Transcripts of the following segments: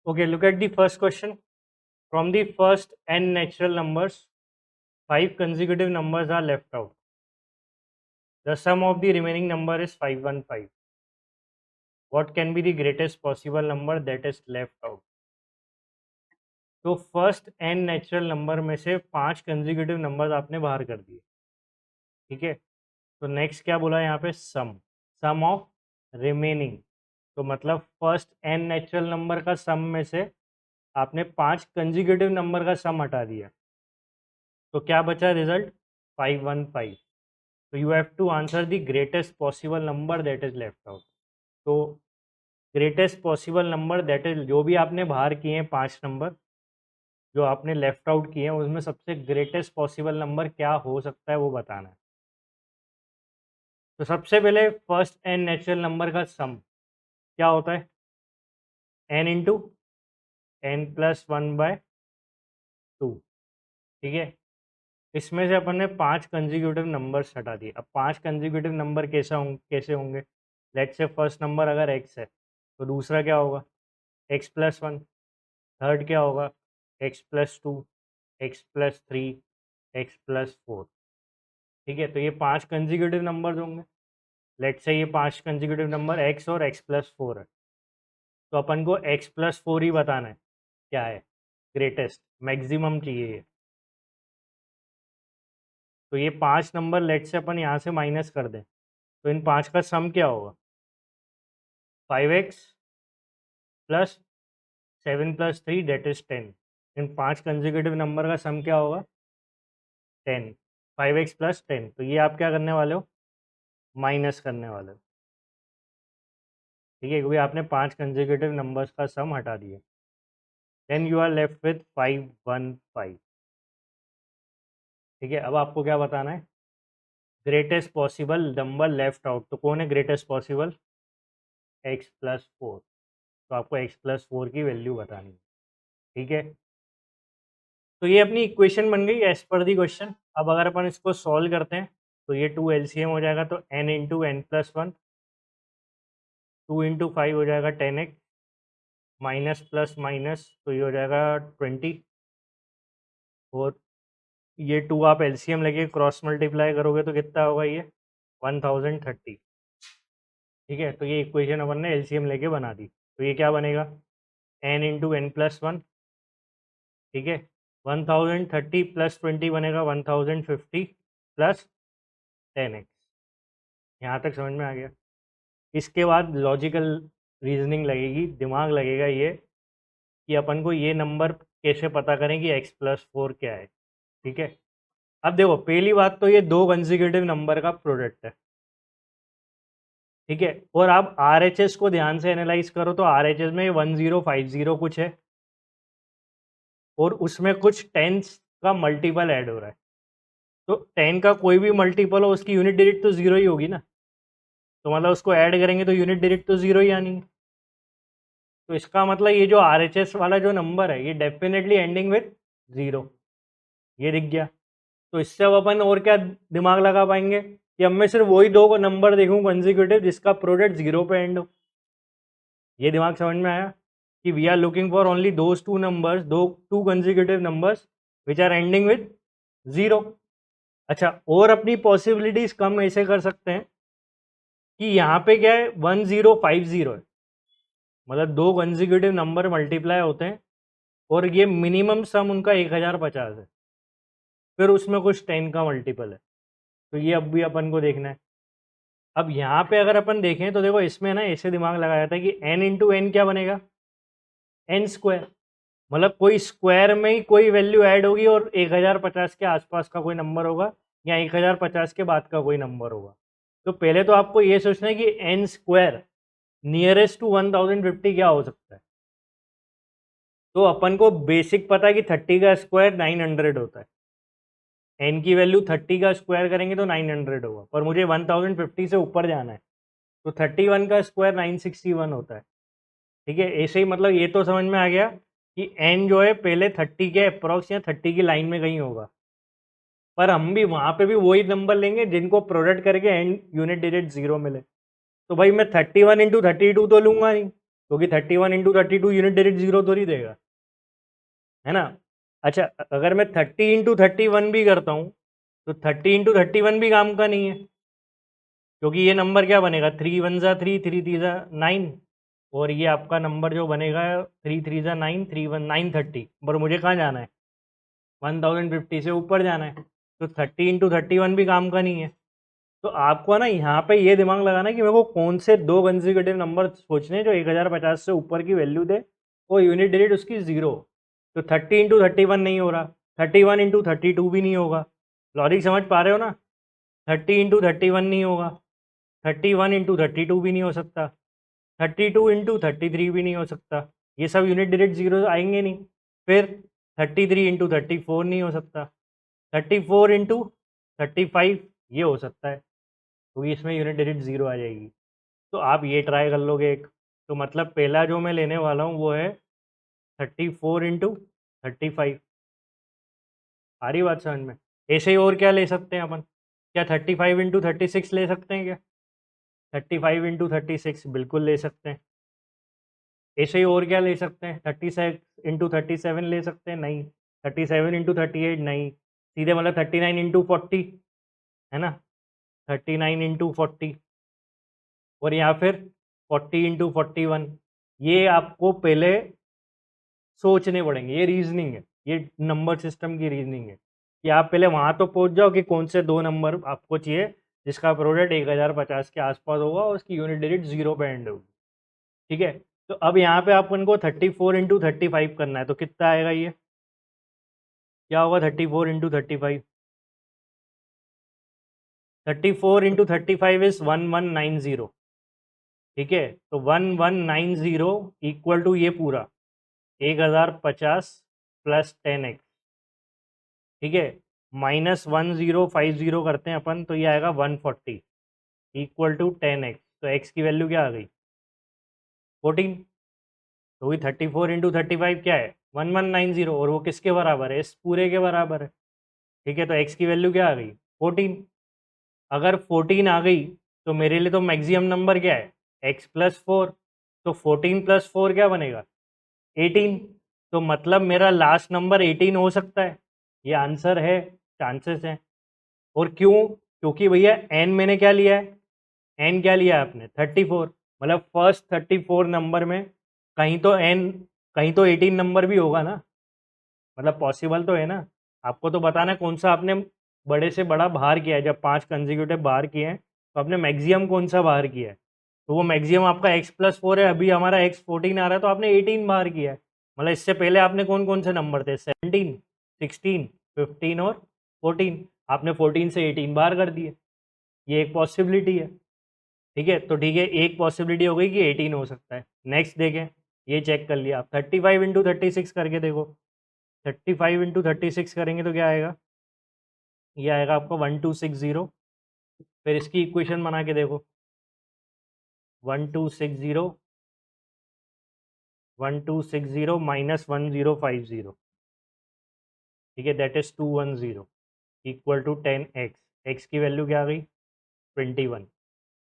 Okay, look at the first question. From the first n natural numbers, 5 consecutive numbers are left out. The sum of the remaining number is 515. What can be the greatest possible number that is left out? तो first n natural number में से 5 consecutive numbers आपने बाहर कर दिए, ठीक है। तो नेक्स्ट क्या बोला यहाँ पे, सम ऑफ रिमेनिंग। तो मतलब फर्स्ट n नेचुरल नंबर का सम में से आपने 5 कंजिक्यूटिव नंबर का सम हटा दिया, तो क्या बचा रिजल्ट, 515। तो you have to answer the greatest possible number that is left out. तो greatest possible number that is, जो भी आपने बाहर किए हैं 5 नंबर जो आपने लेफ्ट आउट किए हैं, उसमें सबसे ग्रेटेस्ट पॉसिबल नंबर क्या हो सकता है वो बताना है। तो सबसे पहले फर्स्ट एन नेचुरल नंबर का सम क्या होता है, एन इंटू एन प्लस 1/2, ठीक है। इसमें से अपन ने 5 कंजिक्यूटिव नंबर्स हटा दिए। अब 5 कंजिक्यूटिव नंबर कैसे होंगे, लेट से फर्स्ट नंबर अगर एक्स है तो दूसरा क्या होगा, एक्स प्लस 1, थर्ड क्या होगा, x plus 2, x plus 3, x plus 4, ठीक है। तो ये 5 कंजिक्यूटिव नंबर्स होंगे। लेट से ये 5 कंजिक्यूटिव नंबर एक्स और एक्स प्लस 4 है, तो अपन को एक्स प्लस 4 ही बताना है क्या है ग्रेटेस्ट, मैक्सिमम चाहिए ये। तो ये 5 नंबर लेट से अपन यहाँ से माइनस कर दें, तो इन 5 का सम क्या होगा, 5x plus 7 + 3 that is 10। In 5 consecutive number का सम क्या होगा, 10, 5x प्लस 10। तो ये आप क्या करने वाले हो, माइनस करने वाले हो, ठीक है, क्योंकि आपने 5 कंजिक्यूटिव नंबर्स का सम हटा दिया। Then you are left with 515, ठीक है। अब आपको क्या बताना है, greatest possible number left out. तो कौन है ग्रेटेस्ट पॉसिबल, एक्स प्लस 4। तो आपको एक्स प्लस 4 की वैल्यू बतानी है, ठीक है। तो ये अपनी इक्वेशन बन गई एज पर दी क्वेश्चन। अब अगर अपन इसको सॉल्व करते हैं तो ये 2 एलसीएम हो जाएगा, तो n into N plus 1, 2 into 5 हो जाएगा 10x, माइनस प्लस माइनस तो ये हो जाएगा 20, और ये 2 आप एलसीएम लेके क्रॉस मल्टीप्लाई करोगे तो कितना होगा, ये 1030, ठीक है। तो ये इक्वेशन अपन ने एलसीएम लेके बना दी। तो ये क्या बनेगा, n इंटू एन प्लस 1, ठीक है, 1030 प्लस 20 बनेगा 1050 प्लस 10x। यहाँ तक समझ में आ गया। इसके बाद लॉजिकल रीजनिंग लगेगी, दिमाग लगेगा ये कि अपन को ये नंबर कैसे पता करें कि x प्लस 4 क्या है, ठीक है। अब देखो पहली बात तो ये 2 कंसेक्यूटिव नंबर का प्रोडक्ट है, ठीक है। और आप RHS को ध्यान से एनालाइज करो तो RHS में 1050 कुछ है, और उसमें कुछ टेंस का मल्टीपल ऐड हो रहा है। तो 10 का कोई भी मल्टीपल हो उसकी यूनिट डिजिट तो 0 ही होगी ना, तो मतलब उसको ऐड करेंगे तो यूनिट डिजिट तो 0 ही आनी है। तो इसका मतलब ये जो RHS वाला जो नंबर है ये डेफिनेटली एंडिंग विथ 0, ये दिख गया। तो इससे अब अपन और क्या दिमाग लगा पाएंगे कि अब मैं सिर्फ वही 2 नंबर देखूं कंसेक्यूटिव जिसका प्रोडक्ट 0 पे एंड हो। ये दिमाग समझ में आया कि we are looking for only those 2 numbers, two consecutive numbers which are ending with 0। अच्छा, और अपनी पॉसिबिलिटीज कम ऐसे कर सकते हैं कि यहाँ पे क्या है, 1050 है, मतलब 2 कंसेक्यूटिव नंबर मल्टीप्लाई होते हैं और ये मिनिमम सम उनका 1050 है, फिर उसमें कुछ 10 का मल्टीपल है। तो ये अब भी अपन को देखना है। अब यहाँ पे अगर अपन देखें तो देखो इसमें ना ऐसे दिमाग लगाया जाता है कि n इंटू एन क्या बनेगा, एन स्क्वायर, मतलब कोई स्क्वायर में ही कोई वैल्यू ऐड होगी और 1050 के आसपास का कोई नंबर होगा या 1050 के बाद का कोई नंबर होगा। तो पहले तो आपको ये सोचना है कि एन स्क्वायर नियरेस्ट टू 1050 क्या हो सकता है। तो अपन को बेसिक पता है कि 30 का स्क्वायर 900 होता है, एन की वैल्यू 30 का स्क्वायर करेंगे तो 900 होगा, पर मुझे 1050 से ऊपर जाना है तो 31 का स्क्वायर 961 होता है, ठीक है। ऐसे ही मतलब ये तो समझ में आ गया कि एन जो है पहले 30 के अप्रॉक्स या 30 की लाइन में कहीं होगा, पर हम भी वहाँ पे भी वही नंबर लेंगे जिनको प्रोडक्ट करके एन यूनिट डिजिट 0 मिले। तो भाई मैं 31 इंटू 32 तो लूंगा नहीं, क्योंकि 31 इंटू 32 यूनिट डिजिट 0 थोड़ी देगा, है ना। अच्छा, अगर मैं 30 इंटू 31 भी करता हूँ तो 30 इंटू 31 भी काम का नहीं है, क्योंकि ये नंबर क्या बनेगा, 3 वन ज़ा 3, 3 3 ज़ा 9, और ये आपका नंबर जो बनेगा 3 3 ज़ा 9, 3 1 930। पर मुझे कहाँ जाना है, 1050 से ऊपर जाना है, तो 30 इंटू 31 भी काम का नहीं है। तो आपको ना यहाँ पे ये दिमाग लगाना है कि मेरे को कौन से दो कंसेक्यूटिव नंबर सोचने जो 1050 से ऊपर की वैल्यू दे, वो यूनिट डिजिट उसकी 0। तो 30 इंटू 31 नहीं हो रहा, 31 इंटू 32 भी नहीं होगा। लॉजिक समझ पा रहे हो ना, 30 इंटू 31 नहीं होगा, 31 इंटू 32 भी नहीं हो सकता, 32 इंटू 33 भी नहीं हो सकता, ये सब यूनिट डिजिट 0 आएंगे नहीं। फिर 33 इंटू 34 नहीं हो सकता, 34 इंटू 35 ये हो सकता है, क्योंकि इसमें यूनिट डिजिट 0 आ जाएगी। तो आप ये ट्राई कर लोगे एक, तो मतलब पहला जो मैं लेने वाला हूँ वो है 34 इंटू 35। आ रही बात समझ में। ऐसे ही और क्या ले सकते हैं अपन, क्या 35 इंटू 36 ले सकते हैं क्या, 35 इंटू 36 बिल्कुल ले सकते हैं। ऐसे ही और क्या ले सकते हैं, 36 इंटू 37 ले सकते हैं, नहीं। 37 इंटू 38 नहीं, सीधे मतलब 39 इंटू 40, है ना, 39 इंटू 40, और या फिर 40 इंटू 41। ये आपको पहले सोचने पड़ेंगे, ये रीजनिंग है, ये नंबर सिस्टम की रीजनिंग है कि आप पहले वहां तो पहुंच जाओ कि कौन से दो नंबर आपको चाहिए जिसका प्रोडक्ट 1050 के आसपास होगा और उसकी यूनिट डिजिट 0 पे एंड होगी। ठीक है, तो अब यहाँ पे अपन को 34 इंटू 35 करना है, तो कितना आएगा ये, क्या होगा 34 इंटू 35, 34 इंटू 35 इज 1190। ठीक है, तो 1190 इक्वल टू ये पूरा 1050 प्लस 10x। ठीक है, -1050 करते हैं अपन, तो ये आएगा 140 इक्वल टू 10x। तो x की वैल्यू क्या आ गई, 14। तो वही 34 इंटू 35 क्या है, 1190, और वो किसके बराबर है, इस पूरे के बराबर है। ठीक है, तो x की वैल्यू क्या आ गई, 14। अगर 14 आ गई तो मेरे लिए तो मैक्सिमम नंबर क्या है, x प्लस 4। तो 14 प्लस 4 क्या बनेगा, 18। तो मतलब मेरा लास्ट नंबर 18 हो सकता है, ये आंसर है, चांसेस हैं। और क्यों, क्योंकि भैया एन मैंने क्या लिया है, एन क्या लिया है आपने, 34। मतलब फर्स्ट 34 नंबर में कहीं तो एन, कहीं तो 18 नंबर भी होगा ना, मतलब पॉसिबल तो है ना। आपको तो बताना है कौन सा आपने बड़े से बड़ा बाहर किया है, जब 5 कंजिक्यूटिव बाहर किए हैं तो आपने मैक्सिमम कौन सा बाहर किया है। तो वो मैक्सिमम आपका x प्लस 4 है, अभी हमारा x 14 आ रहा है, तो आपने 18 बाहर किया है। मतलब इससे पहले आपने कौन कौन से नंबर थे, 17, 16, 15 और 14, आपने 14 से 18 बाहर कर दिए, ये एक पॉसिबिलिटी है। ठीक है, तो ठीक है, एक पॉसिबिलिटी हो गई कि 18 हो सकता है। नेक्स्ट देखें, ये चेक कर लिया आप, 35 इंटू 36 करके देखो, 35 इंटू 36 करेंगे तो क्या आएगा, ये आएगा आपको 1260। फिर इसकी इक्वेशन बना के देखो, 1260, 1260 माइनस 1050, ठीक है, that is 210 equal to 10x। x की वैल्यू क्या आ गई, 21।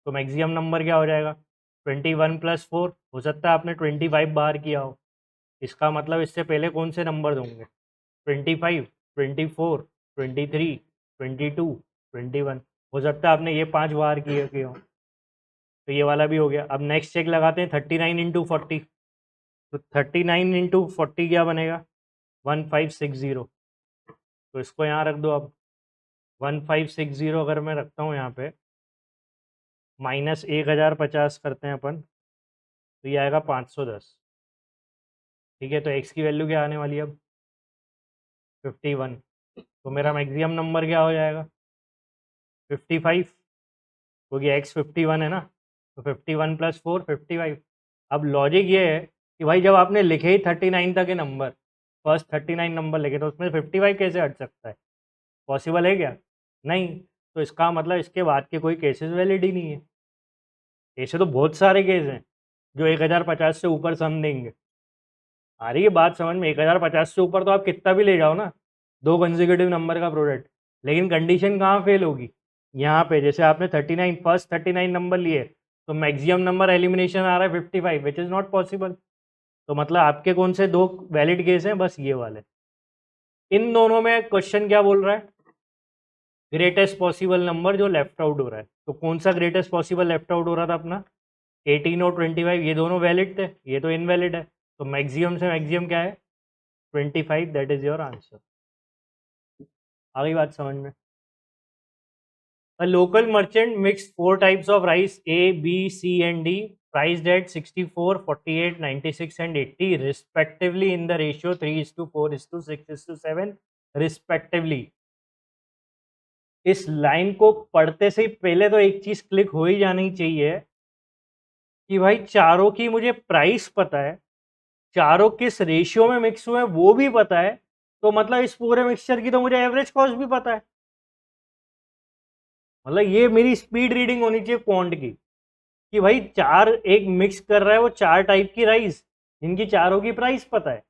तो मैक्सिमम नंबर क्या हो जाएगा, 21 प्लस 4, हो सकता है आपने 25 बाहर किया हो, इसका मतलब इससे पहले कौन से नंबर होंगे, 25, 24, 23, 22, 21। हो सकता है आपने ये 5 बाहर किए हो, तो ये वाला भी हो गया। अब नेक्स्ट चेक लगाते हैं, 39 इंटू 40। तो 39 इंटू 40 क्या बनेगा, 1560। तो इसको यहाँ रख दो अब, 1560 अगर मैं रखता हूँ यहाँ पे, माइनस 1050 करते हैं अपन, तो ये आएगा 510। ठीक है, तो x की वैल्यू क्या आने वाली है अब, 51। तो मेरा मैक्सिमम नंबर क्या हो जाएगा, 55, क्योंकि x 51 है ना, तो 51 प्लस 4 55। अब लॉजिक ये है कि भाई जब आपने लिखे ही 39 तक के नंबर, फर्स्ट 39 नंबर लिखे, तो उसमें 55 कैसे हट सकता है, पॉसिबल है क्या, नहीं। तो इसका मतलब इसके बाद के कोई केसेस वैलिड ही नहीं है। ऐसे तो बहुत सारे केस हैं जो 1050 से ऊपर सम देंगे। आ रही है बात समझ में, 1050 से ऊपर तो आप कितना भी ले जाओ ना, दो कंसेक्यूटिव नंबर का प्रोडक्ट, लेकिन कंडीशन कहाँ फेल होगी, यहाँ पे जैसे आपने 39 फर्स्ट 39 नंबर लिए, तो मैक्सिमम नंबर एलिमिनेशन आ रहा है 55 विच इज़ नॉट पॉसिबल। तो मतलब आपके कौन से 2 वैलिड केस हैं? बस ये वाले। इन दोनों में क्वेश्चन क्या बोल रहा है? ग्रेटेस्ट पॉसिबल नंबर जो लेफ्ट आउट हो रहा है। तो कौन सा ग्रेटेस्ट पॉसिबल लेफ्ट आउट हो रहा था अपना? 18 और 25, ये दोनों वैलिड थे, ये तो इनवैलिड है। तो मैक्सिमम से मैक्सिमम क्या है? 25, दैट इज योर आंसर। आ गई बात समझ में? A local merchant mixed 4 types of rice A, B, C, and D, priced at 64, 48, 96, and 80 respectively in the ratio 3:4:6:7 respectively. इस लाइन को पढ़ते से ही पहले तो एक चीज क्लिक हो ही जानी चाहिए कि भाई चारों की मुझे प्राइस पता है, चारों किस रेशियो में मिक्स हुए हैं वो भी पता है, तो मतलब इस पूरे मिक्सचर की तो मुझे एवरेज कॉस्ट भी पता है। मतलब ये मेरी स्पीड रीडिंग होनी चाहिए क्वांट की, कि भाई चार एक मिक्स कर रहा है वो 4 टाइप की राइस, जिनकी चारों की प्राइस पता है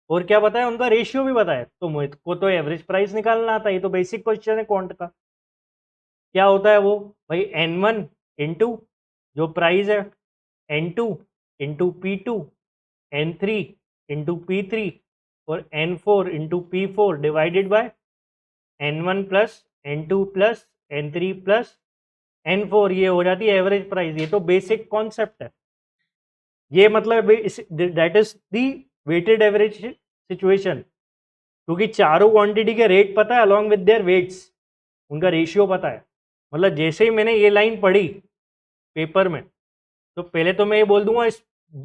और क्या पता है, उनका रेशियो भी पता है, तो मुझको तो एवरेज प्राइस निकालना आता है। ये तो बेसिक क्वेश्चन है क्वांट का। क्या होता है वो? भाई N1 इंटू जो प्राइस है, N2 into P2, N3 into P3 और N4 into P4 divided by N1 plus N2 plus N3 plus N4, ये हो जाती है एवरेज प्राइस। ये तो बेसिक कॉन्सेप्ट है। ये मतलब that is the weighted average situation, क्योंकि चारों क्वांटिटी के रेट पता है अलॉन्ग विद देयर वेट्स, उनका रेशियो पता है। मतलब जैसे ही मैंने ये लाइन पढ़ी पेपर में, तो पहले तो मैं ये बोल दूंगा इस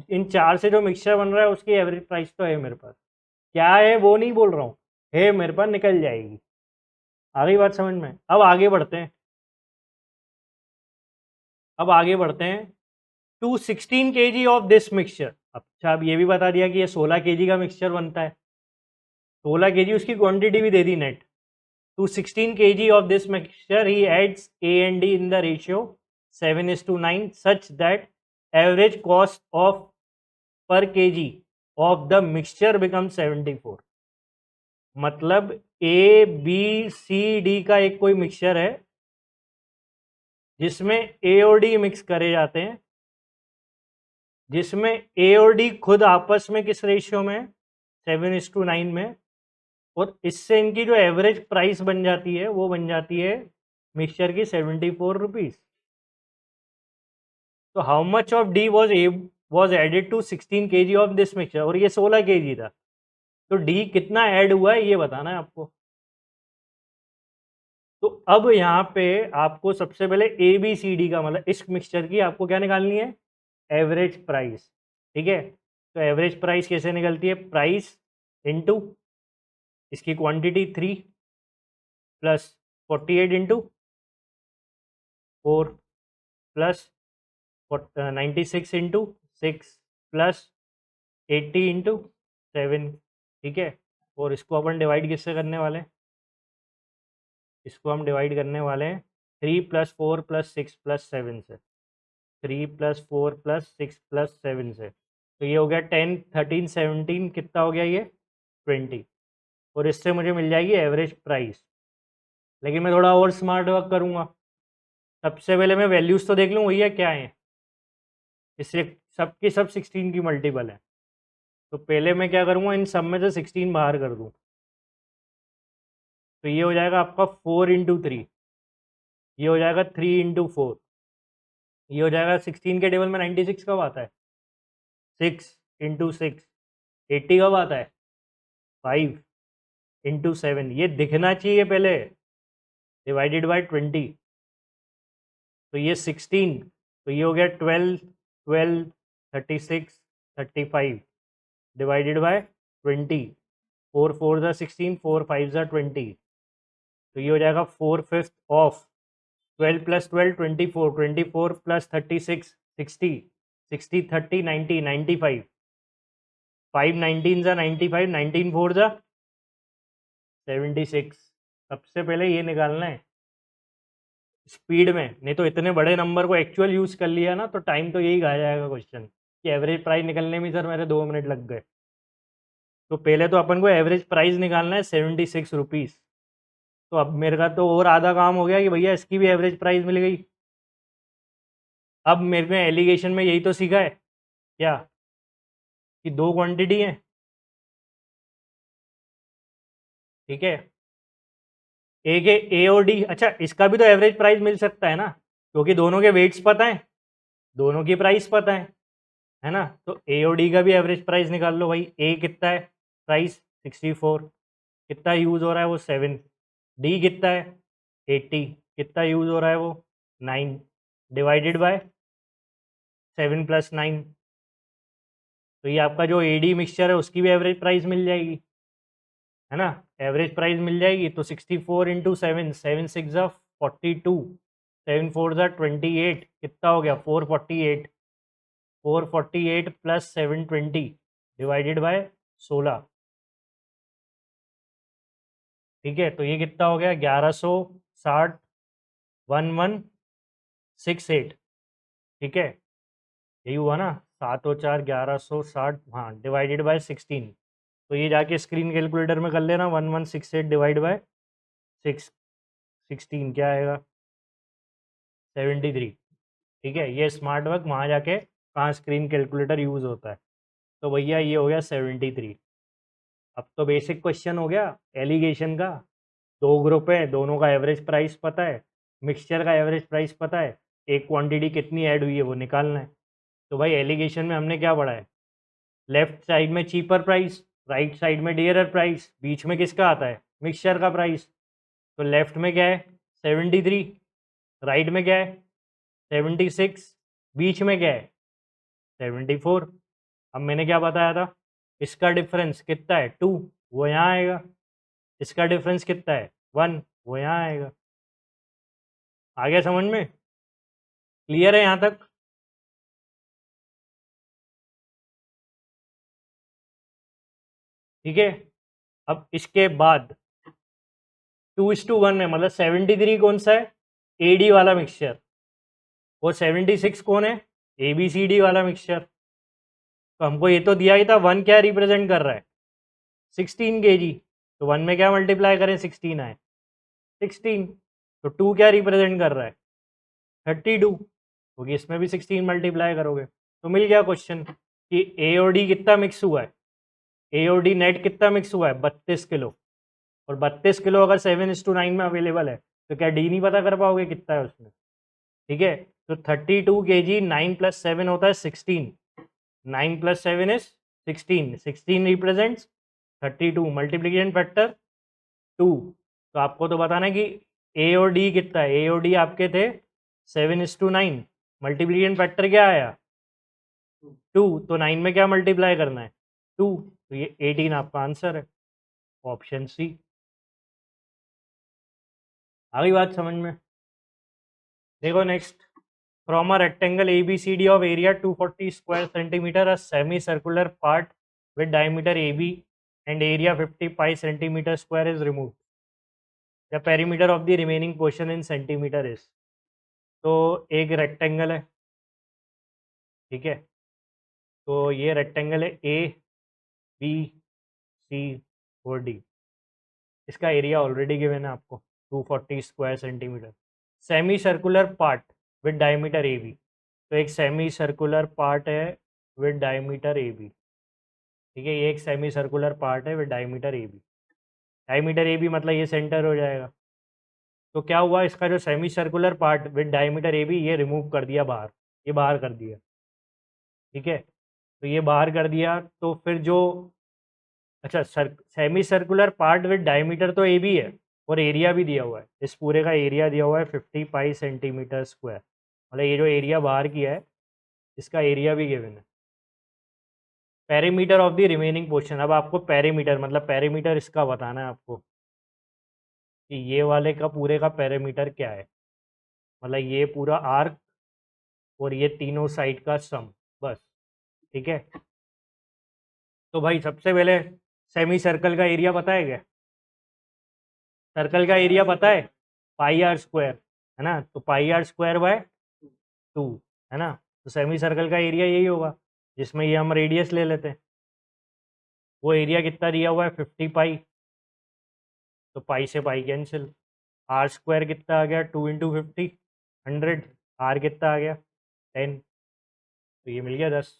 इन 4 से जो मिक्सचर बन रहा है उसकी एवरेज प्राइस तो है मेरे पास। क्या है वो नहीं बोल रहा हूँ, है मेरे पास, निकल जाएगी। आ गई बात समझ में? अब आगे बढ़ते हैं। अब आगे बढ़ते हैं to 16 kg of this mixture. अच्छा, अब ये भी बता दिया कि ये 16 kg का मिक्सचर बनता है, 16 kg उसकी क्वांटिटी भी दे दी net. To 16 kg of this mixture he adds A and D in the ratio 7:9 such that average cost of per kg of the mixture become 74। मतलब ABCD का एक कोई मिक्सचर है जिसमें A और D मिक्स करे जाते हैं, जिसमें A और D खुद आपस में किस रेशियो में? 7:9 में। और इससे इनकी जो एवरेज प्राइस बन जाती है वो बन जाती है मिक्सचर की 74 रुपीज। तो how much of D was added to 16 kg of this mixture, और ये 16 kg था, तो डी कितना ऐड हुआ है ये बताना है आपको। तो अब यहाँ पे आपको सबसे पहले ए बी सी डी का मतलब इस मिक्सचर की आपको क्या निकालनी है? Average price. ठीक है, तो एवरेज प्राइस कैसे निकलती है? प्राइस इंटू इसकी quantity 3 plus 48 into 4 plus 96 into 6 plus 80 into 7। ठीक है, और इसको अपन डिवाइड किससे करने वाले हैं? इसको हम डिवाइड करने वाले हैं 3 प्लस 4 प्लस 6 प्लस 7 से। 3 प्लस 4 प्लस 6 प्लस 7 से, तो ये हो गया 10, 13, 17, कितना हो गया ये? 20। और इससे मुझे मिल जाएगी एवरेज प्राइस। लेकिन मैं थोड़ा और स्मार्ट वर्क करूँगा। सबसे पहले मैं वैल्यूज़ तो देख लूँ भैया क्या है, इससे सबकी सब 16 की मल्टीपल है। तो पहले मैं क्या करूँगा, इन सब में से 16 बाहर कर दूँ, तो ये हो जाएगा आपका 4 इंटू 3, ये हो जाएगा 3 इंटू 4, ये हो जाएगा 16 के टेबल में 96 कब आता है? 6 इंटू 6। 80 कब आता है? 5 इंटू 7। ये दिखना चाहिए पहले, डिवाइडेड बाय 20, तो ये 16, तो ये हो गया 12, 12, 36, 35 डिवाइडेड बाय 20। 4 4 ज़ा 16, 4 5 ज़ा 20, तो ये हो जाएगा 4/5 ऑफ 12 प्लस 12 24, 24 प्लस 36 60, 60 30 90 95, 5 19 ज़ा 95, 19 4 ज़ा 76। सबसे पहले ये निकालना है स्पीड में, नहीं तो इतने बड़े नंबर को एक्चुअल यूज़ कर लिया ना तो टाइम तो यही खा जाएगा क्वेश्चन कि एवरेज प्राइस निकलने में सर मेरे 2 मिनट लग गए। तो पहले तो अपन को एवरेज प्राइस निकालना है 76 रुपीज़। तो अब मेरे का तो और आधा काम हो गया कि भैया इसकी भी एवरेज प्राइस मिल गई। अब मेरे को एलिगेशन में यही तो सीखा है क्या, कि दो क्वांटिटी हैं, ठीक है, एक है ए और डी। अच्छा, इसका भी तो एवरेज प्राइस मिल सकता है ना, क्योंकि दोनों के वेट्स पता है, दोनों की प्राइस पता है ना। तो ए और डी का भी एवरेज प्राइस निकाल लो भाई। ए कितना है प्राइस 64, कितना यूज़ हो रहा है वो 7, डी कितना है 80, कितना यूज़ हो रहा है वो 9, डिवाइडेड बाय 7 + 9। तो ये आपका जो ए डी मिक्सचर है उसकी भी एवरेज प्राइस मिल जाएगी, है ना। एवरेज प्राइस मिल जाएगी तो 64 इंटू 7, 7 6 ज़ा 42, 7 4 ज़ा 28, कितना हो गया 448, 448 प्लस 720 डिवाइडेड बाय 16, ठीक है। तो ये कितना हो गया 1160, 1168, ठीक है, यही हुआ ना, 7 और 4 1160, हाँ, डिवाइडेड बाय 16। तो ये जाके स्क्रीन कैलकुलेटर में कर लेना, 1168 डिवाइड बाय 16 क्या आएगा 73, ठीक है। ये स्मार्ट वर्क वहाँ जाके कहाँ स्क्रीन कैलकुलेटर यूज़ होता है। तो भैया ये हो गया 73। अब तो बेसिक क्वेश्चन हो गया एलिगेशन का, दो ग्रुप है, दोनों का एवरेज प्राइस पता है, मिक्सचर का एवरेज प्राइस पता है, एक क्वांटिटी कितनी ऐड हुई है वो निकालना है। तो भाई एलिगेशन में हमने क्या पढ़ा है, लेफ्ट साइड में चीपर प्राइस, राइट साइड में डियरर प्राइस, बीच में किसका आता है मिक्सचर का प्राइस। तो लेफ्ट में क्या है 73, राइट में क्या है 76, बीच में क्या है 74। अब मैंने क्या बताया था, इसका डिफरेंस कितना है 2, वो यहाँ आएगा, इसका डिफरेंस कितना है 1, वो यहाँ आएगा। आ गया समझ में, क्लियर है यहाँ तक। ठीक है, अब इसके बाद 2:1 में, मतलब 73 कौन सा है ए डी वाला मिक्सचर, वो 76 कौन है ए बी सी डी वाला मिक्सचर। तो हमको ये तो दिया ही था, वन क्या रिप्रेजेंट कर रहा है 16 kg, तो वन में क्या मल्टीप्लाई करें 16 आए 16, तो टू क्या रिप्रेजेंट कर रहा है 32, क्योंकि इसमें भी 16 मल्टीप्लाई करोगे। तो मिल गया क्वेश्चन कि ए और डी कितना मिक्स हुआ है, ए और डी नेट कितना मिक्स हुआ है 32 किलो, और 32 किलो अगर 7:9 में अवेलेबल है तो क्या डी नहीं पता कर पाओगे कितना है उसमें, ठीक है। तो 32 kg, 9 + 7 होता है 16, 9 + 7 इज 16, 16 रिप्रेजेंट्स 32, मल्टीप्लिकेशन फैक्टर 2। तो आपको तो बताना है कि ए और डी कितना है, ए और डी आपके थे 7:9, मल्टीप्लिकेशन फैक्टर क्या आया 2, तो 9 में क्या मल्टीप्लाई करना है 2, तो ये 18 आपका आंसर है, ऑप्शन सी। आ गई बात समझ में। देखो next, from a rectangle A B C D of area 240 square centimetre, a semi circular part with diameter AB and area 50 pi centimeter square is removed. The perimeter of the remaining portion in centimeter is। तो एक rectangle है, ठीक है, तो ये rectangle है ए B सी और D, इसका एरिया ऑलरेडी गिवन है आपको 240 square centimetre. Semi circular part with diameter A B, तो एक सेमी सर्कुलर पार्ट है विद डायमीटर ए बी, ठीक है, ये एक सेमी सर्कुलर पार्ट है with diameter A B. Diameter A B मतलब ये सेंटर हो जाएगा। तो क्या हुआ, इसका जो semi circular part with diameter A B ये रिमूव कर दिया बाहर, ये बाहर कर दिया, ठीक है। तो ये बाहर कर दिया तो फिर जो, अच्छा semi circular part with diameter तो ए बी है, और एरिया भी दिया हुआ है, इस पूरे का एरिया दिया हुआ है 50 पाई सेंटीमीटर स्क्वायर, मतलब ये जो एरिया बाहर किया है इसका एरिया भी गिवन है। Perimeter of the remaining portion, अब आपको पेरीमीटर मतलब पेरीमीटर इसका बताना है आपको कि ये वाले का पूरे का पेरीमीटर क्या है, मतलब ये पूरा आर्क और ये तीनों साइड का सम, बस, ठीक है। तो भाई सबसे पहले सेमी सर्कल का एरिया पता है क्या, सर्कल का एरिया पता है पाई आर स्क्वायर, है ना, तो पाई आर स्क्वायर बाय 2, है ना। तो सेमी सर्कल का एरिया यही होगा, जिसमें ये हम रेडियस ले लेते हैं, वो एरिया कितना दिया हुआ है 50 पाई, तो पाई से पाई कैंसिल, आर स्क्वायर कितना आ गया 2 × 50 100, आर कितना आ गया 10, तो ये मिल गया 10।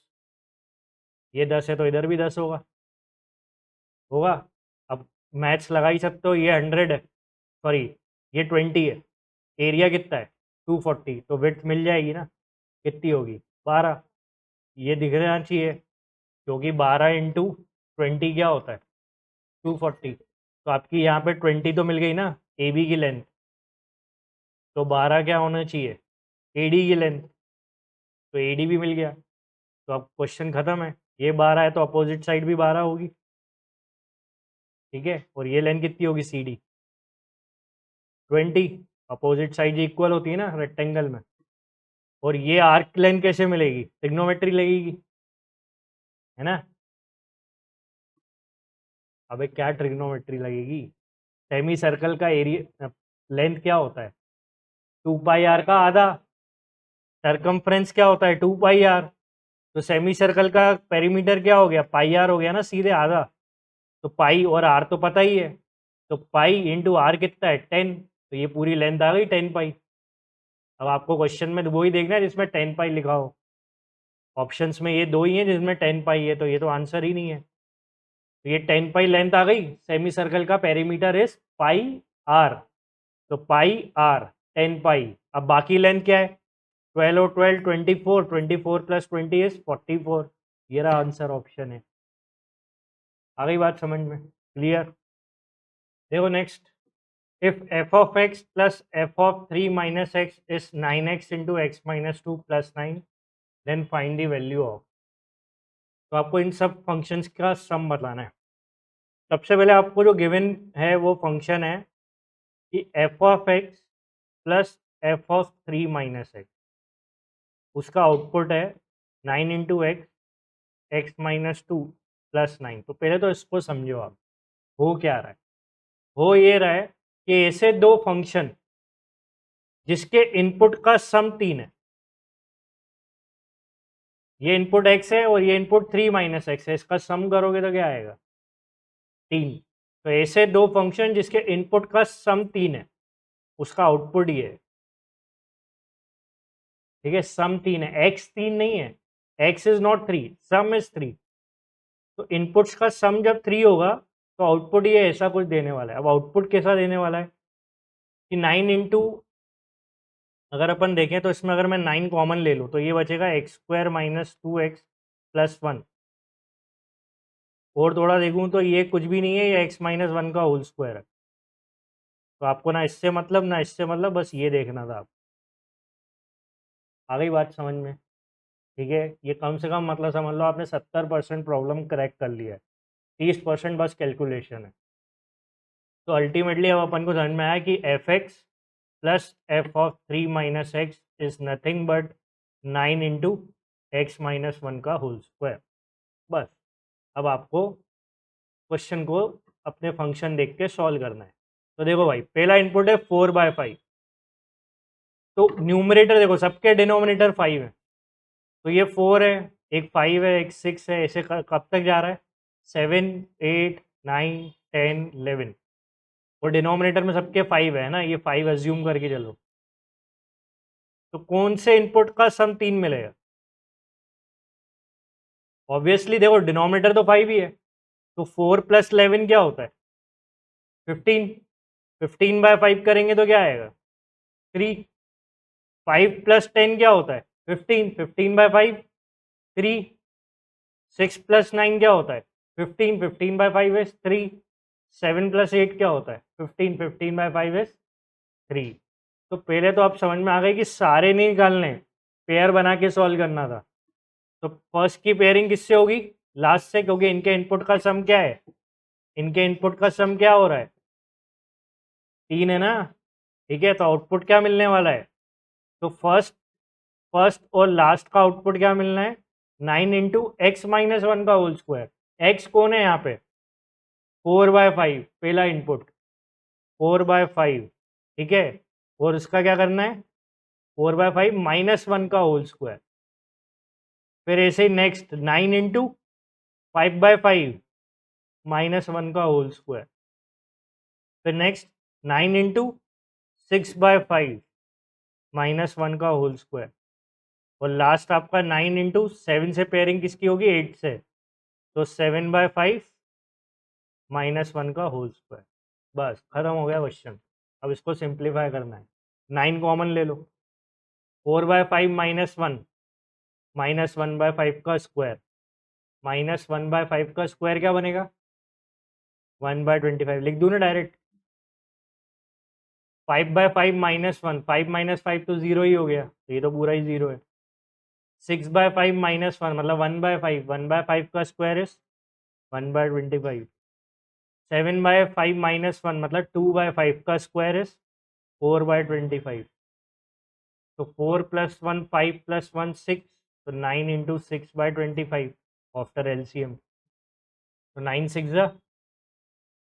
ये 10 है तो इधर भी 10 होगा। होगा। अब मैथ्स लगा ही सकते हो, ये 100 है, सॉरी ये 20 है, एरिया कितना है 240, तो विड्थ मिल जाएगी ना, कितनी होगी 12। ये दिख रहना चाहिए, क्योंकि 12 × 20 क्या होता है 240। तो आपकी यहाँ पे 20 तो मिल गई ना ए बी की लेंथ, तो 12 क्या होना चाहिए ए डी की लेंथ, तो ए डी भी मिल गया। तो अब क्वेश्चन खत्म है, ये 12 है तो अपोजिट साइड भी 12 होगी, ठीक है। और ये लेंथ कितनी होगी C D 20, opposite side equal होती है ना रेक्टेंगल में। और ये आर्क लेंथ कैसे मिलेगी, ट्रिग्नोमेट्री लगेगी, है ना। अबे क्या ट्रिग्नोमेट्री लगेगी, सेमी सर्कल का एरिया लेंथ क्या होता है 2 पाई आर का आधा, सरकमफ्रेंस क्या होता है 2 पाई आर, तो सेमी सर्कल का पेरीमीटर क्या हो गया पाई आर हो गया ना, सीधे आधा। तो पाई और आर तो पता ही है, तो पाई इंटू आर कितना है 10, तो ये पूरी लेंथ आ गई 10 पाई। अब आपको क्वेश्चन में वो ही देखना है जिसमें 10 पाई लिखा हो, ऑप्शंस में ये दो ही हैं जिसमें 10 पाई है, तो ये तो आंसर ही नहीं है। तो ये 10 पाई लेंथ आ गई, सेमी सर्कल का पेरीमीटर इज पाई आर, तो पाई आर 10 पाई। अब बाकी लेंथ क्या है 12 और 12 24, 24 प्लस 20 इज 44। ये रहा आंसर, ऑप्शन है। आ गई बात समझ में, क्लियर। देखो next, if F of X plus F of 3 minus X is 9x into x minus 2 plus 9, then find the value of. तो आपको इन सब फंक्शंस का सम बताना है। सबसे पहले आपको जो गिवन है वो फंक्शन है कि F of X plus F of 3 minus x, उसका आउटपुट है 9 into x, x minus 2 plus 9। तो पहले तो इसको समझो आप, हो क्या रहा है, हो ये रहा है कि ऐसे दो फंक्शन जिसके इनपुट का सम 3 है, ये इनपुट x है और ये इनपुट 3 माइनस एक्स है, इसका सम करोगे तो क्या आएगा 3। तो ऐसे दो फंक्शन जिसके इनपुट का सम 3 है, उसका आउटपुट ये है, ठीक है। सम 3 है, x 3 नहीं है, x is not 3, some is 3। तो इनपुट्स का सम जब 3 होगा तो आउटपुट ये ऐसा कुछ देने वाला है। अब आउटपुट कैसा देने वाला है कि 9 इंटू, अगर अपन देखें तो इसमें अगर मैं 9 कॉमन ले लूँ तो ये बचेगा x square minus 2x plus 1, और थोड़ा देखूँ तो ये कुछ भी नहीं है, ये x माइनस 1 का होल स्क्वायर है। तो आपको ना इससे मतलब ना इससे मतलब, बस ये देखना था आप। आ गई बात समझ में, ठीक है। ये कम से कम मतलब समझ लो आपने 70% प्रॉब्लम करेक्ट कर लिया है, 30% बस कैलकुलेशन है। तो अल्टीमेटली अब अपन को समझ में आया कि F x plus F of 3 minus X is nothing but 9 into x minus 1 का होल स्क्वायर। बस अब आपको क्वेश्चन को अपने फंक्शन देख के सॉल्व करना है। तो देखो भाई, पहला इनपुट है 4/5, तो न्यूमरेटर देखो सबके डिनोमिनेटर 5 है, तो ये 4 है, एक 5 है, एक 6 है, ऐसे कब तक जा रहा है 7 8 9 10 11, और डिनोमिनेटर में सबके 5 है ना, ये 5 अज्यूम करके चलो। तो कौन से इनपुट का सम 3 मिलेगा, ऑब्वियसली देखो डिनोमिनेटर तो 5 ही है, तो 4 प्लस 11 क्या होता है 15, 15/5 करेंगे तो क्या आएगा 3। 5 प्लस 10 क्या होता है 15, 15/5 3। 6 प्लस 9 क्या होता है 15, 15/5 इज 3। 7 प्लस 8 क्या होता है 15, 15/5 इज 3। तो पहले तो आप समझ में आ गए कि सारे नहीं निकालने, पेयर बना के सॉल्व करना था। तो फर्स्ट की पेयरिंग किससे होगी लास्ट से, क्योंकि इनके इनपुट का सम क्या है, इनके इनपुट का सम क्या हो रहा है 3 है ना, ठीक है। तो आउटपुट क्या मिलने वाला है, तो फर्स्ट फर्स्ट और लास्ट का आउटपुट क्या मिलना है 9 इंटू एक्स माइनस 1 का होल स्क्वायर। एक्स कौन है यहाँ पे 4/5, पहला इनपुट 4/5, ठीक है। और उसका क्या करना है 4/5 माइनस 1 का होल स्क्वायर। फिर ऐसे ही नेक्स्ट 9 इंटू 5/5 माइनस 1 का होल स्क्वायर। फिर नेक्स्ट 9 इंटू 6/5 माइनस 1 का होल स्क्वायर। और लास्ट आपका 9 इंटू 7 से पेयरिंग किसकी होगी 8 से, तो 7/5 -1 का होल स्क्वायर। बस खत्म हो गया क्वेश्चन। अब इसको सिंप्लीफाई करना है, 9 कॉमन ले लो, 4/5 -1 -1/5 का स्क्वायर, -1/5 का स्क्वायर क्या बनेगा 1/25, लिख दूँ ना डायरेक्ट। 5/5 -1, 5 -5 तो 0 ही हो गया, तो ये तो पूरा ही 0 है। 6/5 -1 मतलब 1/5, 1/5 का स्क्वायर इज 1/25। 7/5 -1 मतलब 2/5 का स्क्वायर इज 4/25। तो 4 + 1 5 + 1 6, तो 9 इंटू 6/25 आफ्टर एलसीएम, तो 9 6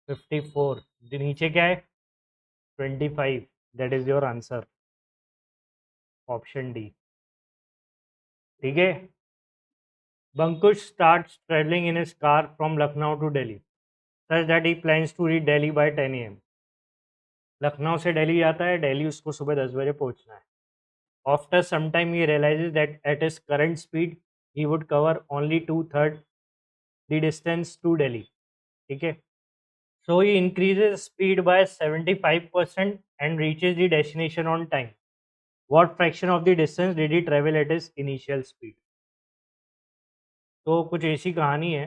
54, नीचे क्या है 25, that is your answer, option D. ठीक है। Bankush starts traveling in his car from Lucknow to Delhi, such that he plans to reach Delhi by 10 a.m. Lucknow से दिल्ली जाता है, दिल्ली उसको सुबह 10 बजे पहुंचना है। After some time he realizes that at his current speed he would cover only 2/3 the distance to Delhi. ठीक है। So he increases speed by 75% and reaches the destination on time. What fraction of the distance did he travel at his initial speed? तो कुछ ऐसी कहानी है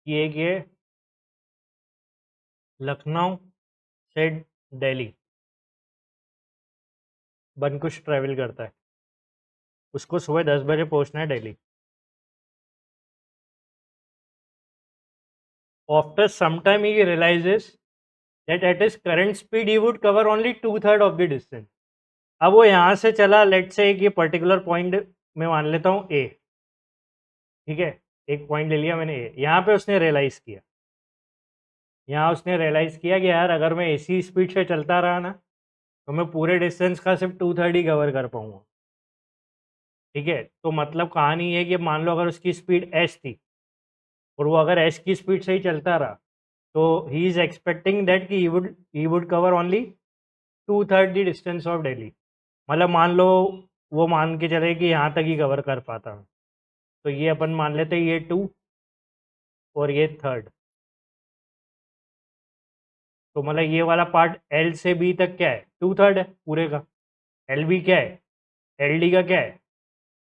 कि एक ये लखनऊ से दिल्ली बनकुश ट्रैवल करता है, उसको सुबह 10 बजे पहुंचना है Delhi. After some time he realises that at his current speed he would cover only 2/3 of the distance. अब वो यहाँ से चला, लेट से एक ये पर्टिकुलर पॉइंट मैं मान लेता हूँ ए, ठीक है, एक पॉइंट ले लिया मैंने ए। यहाँ पे उसने रियलाइज़ किया, यहाँ उसने रियलाइज़ किया कि यार अगर मैं इसी स्पीड से चलता रहा ना तो मैं पूरे डिस्टेंस का सिर्फ 2/3 ही कवर कर पाऊंगा। ठीक है, तो मतलब कहानी ये है कि मान लो अगर उसकी स्पीड एस थी और वो अगर एस की स्पीड से ही चलता रहा तो ही इज एक्सपेक्टिंग दैट कि ही would cover only 2/3 the distance of Delhi. मतलब मान लो वो मान के चले कि यहाँ तक ही कवर कर पाता हूँ, तो ये अपन मान लेते हैं ये 2 और ये 3rd। तो मतलब ये वाला पार्ट एल से बी तक क्या है 2/3 है पूरे का। एल बी क्या है, एल डी का क्या है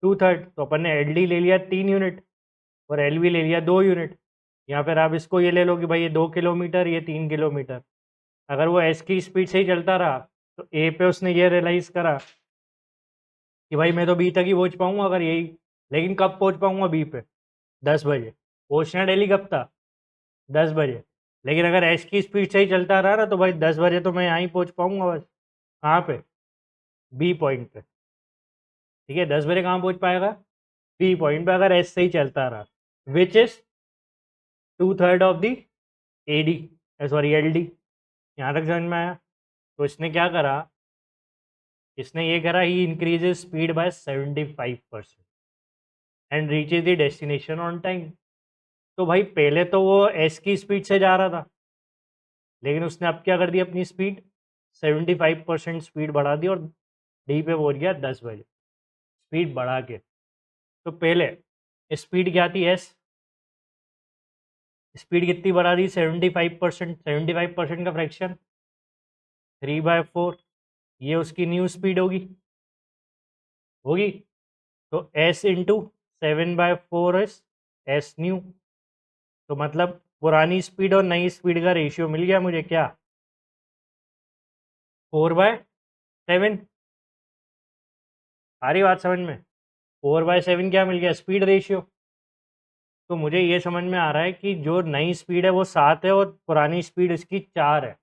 2/3, तो अपन ने एल डी ले लिया 3 यूनिट और एल बी ले लिया 2 यूनिट। या फिर आप इसको ये ले लो कि भाई ये 2 किलोमीटर ये 3 किलोमीटर। अगर वो एस की स्पीड से ही चलता रहा तो ए पे उसने ये रियलाइज़ करा कि भाई मैं तो बी तक ही पहुंच पाऊंगा अगर यही, लेकिन कब पहुंच पाऊंगा बी पे 10 बजे। पहुंचना दिल्ली कब था 10 बजे, लेकिन अगर एस की स्पीड से ही चलता रहा ना तो भाई 10 बजे तो मैं यहाँ ही पहुंच पाऊंगा बस। कहाँ पे बी पॉइंट पे। ठीक है, 10 बजे कहाँ पहुंच पाएगा बी पॉइंट पे अगर एस से ही चलता रहा, which is 2/3 of the A D, sorry L D. यहाँ तक समझ में आया। तो इसने क्या करा, इसने ये करा ही increases speed by 75% and reaches the destination on time. तो भाई पहले तो वो एस की स्पीड से जा रहा था, लेकिन उसने अब क्या कर दिया अपनी स्पीड 75% स्पीड बढ़ा दी और डी पे पहुंच गया 10 बजे स्पीड बढ़ा के। तो पहले स्पीड क्या थी एस, स्पीड कितनी बढ़ा दी 75%, 75% का फ्रैक्शन 3/4, ये उसकी न्यू स्पीड होगी होगी। तो S into 7/4 S S new. तो मतलब पुरानी स्पीड और नई स्पीड का रेशियो मिल गया मुझे क्या 4/7। आ रही बात समझ में, 4/7 क्या मिल गया स्पीड रेशियो। तो मुझे ये समझ में आ रहा है कि जो नई स्पीड है वो 7 है और पुरानी स्पीड इसकी 4 है।